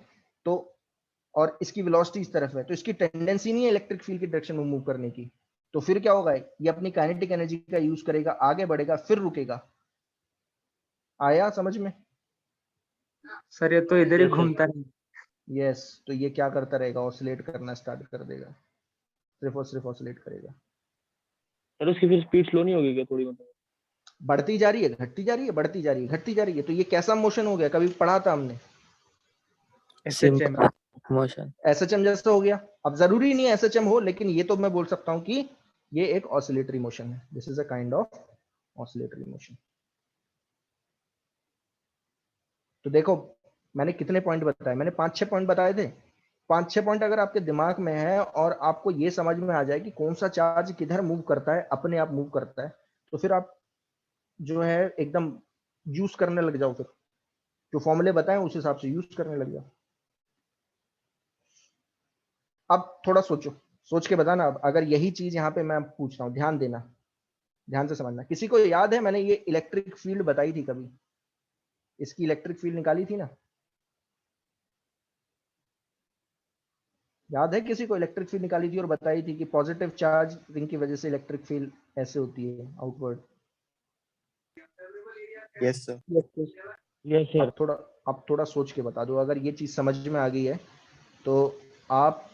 S1: तो और इसकी वेलोसिटी इस तरफ है, तो इसकी टेंडेंसी नहीं है इलेक्ट्रिक फील्ड की डायरेक्शन में मूव करने की। तो फिर क्या होगा? ये अपनी काइनेटिक एनर्जी का यूज करेगा, आगे बढ़ेगा, फिर रुकेगा। आया समझ में?
S2: सर ये तो इधर ही
S4: Yes, sir.
S2: घूमता है।
S1: यस, तो ये क्या करता रहेगा? ऑसिलेट करना स्टार्ट कर देगा, सिर्फ और सिर्फ ऑसिलेट करेगा।
S4: सर उसकी फिर स्पीड स्लो नहीं होगी क्या थोड़ी, मतलब?
S1: बढ़ती जा रही है, घटती जा रही है, बढ़ती जा रही है, घटती जा रही है। तो ये कैसा मोशन हो गया? कभी पढ़ा था हमने,
S2: SHM।
S5: मोशन।
S1: एसएचएम जैसा हो गया। अब जरूरी नहीं है एसएचएम हो, लेकिन ये तो मैं बोल सकता हूं कि ये एक ऑसिलेटरी मोशन है। This is a kind of oscillatory motion. तो देखो, मैंने कितने पॉइंट बताए? मैंने 5-6 पॉइंट बताए थे। 5-6 पॉइंट अगर आपके दिमाग में है और आपको ये समझ में आ जाए कि कौन सा चार्ज किधर मूव करता है, अपने आप मूव करता है, तो फिर आप जो है एकदम यूज करने लग जाओ। फिर जो फॉर्मूले बताएं उस हिसाब से यूज करने लग जाओ। अब थोड़ा सोचो, सोच के बताना। अब अगर यही चीज यहाँ पे मैं पूछ रहा हूँ, ध्यान देना, ध्यान से समझना। किसी को याद है मैंने ये इलेक्ट्रिक फील्ड बताई थी कभी? इसकी इलेक्ट्रिक फील्ड निकाली थी ना? याद है किसी को? इलेक्ट्रिक फील्ड निकाली थी और बताई थी कि पॉजिटिव चार्ज रिंग की वजह से इलेक्ट्रिक फील्ड ऐसे होती है outward.
S3: Yes, sir.
S4: Yes sir.
S1: अब थोड़ा सोच के बता दो। अगर ये चीज समझ में आ गई है तो आप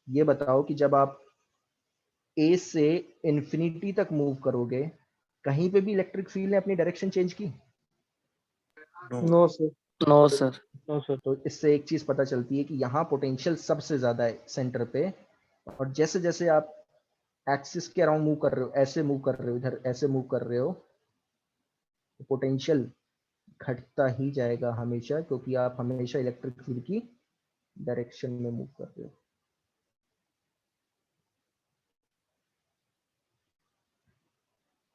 S1: ये बताओ कि जब आप ए से इंफिनिटी तक मूव करोगे, कहीं पे भी इलेक्ट्रिक फील्ड ने अपनी डायरेक्शन चेंज की?
S3: No.
S2: No sir.
S5: No sir.
S4: No sir.
S1: तो इससे एक चीज पता चलती है कि यहाँ पोटेंशियल सबसे ज्यादा है सेंटर पे, और जैसे जैसे आप एक्सिस के अराउंड मूव कर रहे हो, ऐसे मूव कर रहे हो, इधर ऐसे मूव कर रहे हो, तो पोटेंशियल घटता ही जाएगा हमेशा, क्योंकि आप हमेशा इलेक्ट्रिक फील्ड की डायरेक्शन में मूव कर रहे हो।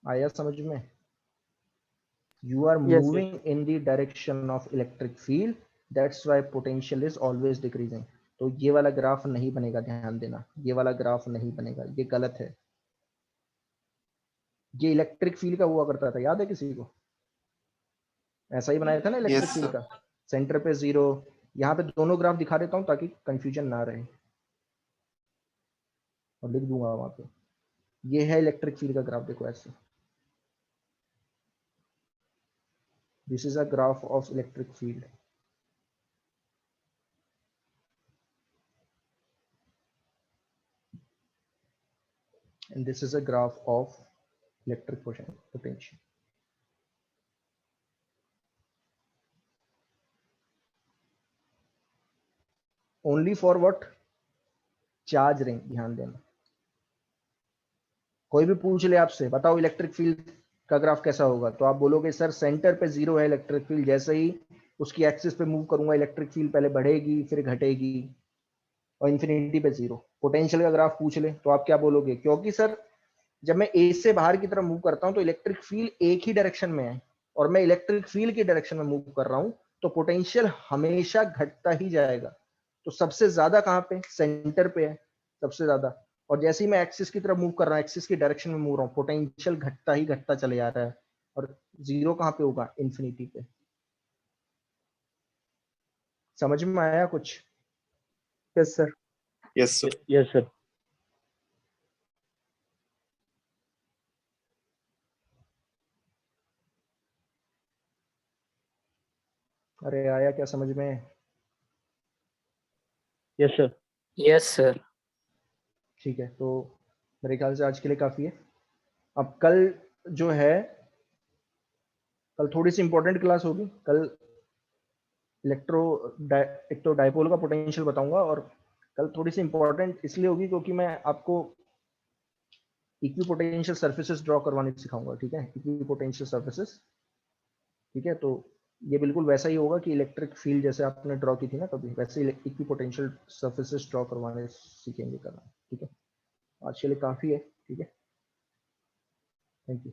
S1: आया समझ में? You are
S2: Yes,
S1: moving in the direction of electric field, that's why potential is always decreasing. तो ये वाला ग्राफ नहीं बनेगा, ध्यान देना, ये वाला ग्राफ नहीं बनेगा, ये गलत है। ये इलेक्ट्रिक फील्ड का हुआ करता था, याद है किसी को? ऐसा ही बनाया था ना इलेक्ट्रिक
S3: Yes,
S1: फील्ड
S3: sir.
S1: का, सेंटर पे 0। यहाँ पे दोनों ग्राफ दिखा देता हूँ ताकि कंफ्यूजन ना रहे, और लिख दूंगा वहां पे। ये है इलेक्ट्रिक फील्ड का ग्राफ, देखो ऐसे। This is a graph of electric field. And this is a graph of electric potential. Only for what? Charge ring, ध्यान देना। कोई भी पूछ ले आपसे, बताओ इलेक्ट्रिक फील्ड का ग्राफ कैसा होगा, तो आप बोलोगे सर सेंटर पे 0 है इलेक्ट्रिक फील्ड, जैसे ही उसकी एक्सिस पे मूव करूंगा इलेक्ट्रिक फील्ड पहले बढ़ेगी फिर घटेगी, और इंफिनिटी पे 0। पोटेंशियल का ग्राफ पूछ ले तो आप क्या बोलोगे? क्योंकि सर जब मैं ए से बाहर की तरफ मूव करता हूं तो इलेक्ट्रिक फील्ड एक ही डायरेक्शन में है, और मैं इलेक्ट्रिक फील्ड की डायरेक्शन में मूव कर रहा हूं, तो पोटेंशियल हमेशा घटता ही जाएगा। तो सबसे ज्यादा कहां पे? सेंटर पे है सबसे ज्यादा। और जैसे ही मैं एक्सिस की तरफ मूव कर रहा हूं, एक्सिस की डायरेक्शन में मूव रहा हूं, पोटेंशियल घटता ही घटता चले जा रहा है, और 0 कहां पे होगा? इंफिनिटी पे। समझ में आया कुछ?
S2: Yes sir.
S3: Yes, sir.
S4: Yes sir.
S1: अरे आया क्या समझ में?
S4: Yes sir.
S5: Yes sir.
S1: ठीक है, तो मेरे ख्याल से आज के लिए काफी है। अब कल जो है, कल थोड़ी सी इंपॉर्टेंट क्लास होगी। कल एक तो डायपोल का पोटेंशियल बताऊंगा, और कल थोड़ी सी इंपॉर्टेंट इसलिए होगी क्योंकि मैं आपको इक्विपोटेंशियल सर्फेसेस ड्रॉ करवाने सिखाऊंगा। ठीक है, इक्विपोटेंशियल सर्फेसेस। ठीक है, तो ये बिल्कुल वैसा ही होगा कि इलेक्ट्रिक फील्ड जैसे आपने ड्रॉ की थी ना कभी, वैसे ही इक्विपोटेंशियल सर्फेसेस ड्रॉ करवाने सीखेंगे करना। ठीक है, आज के लिए काफी है। ठीक है, थैंक यू।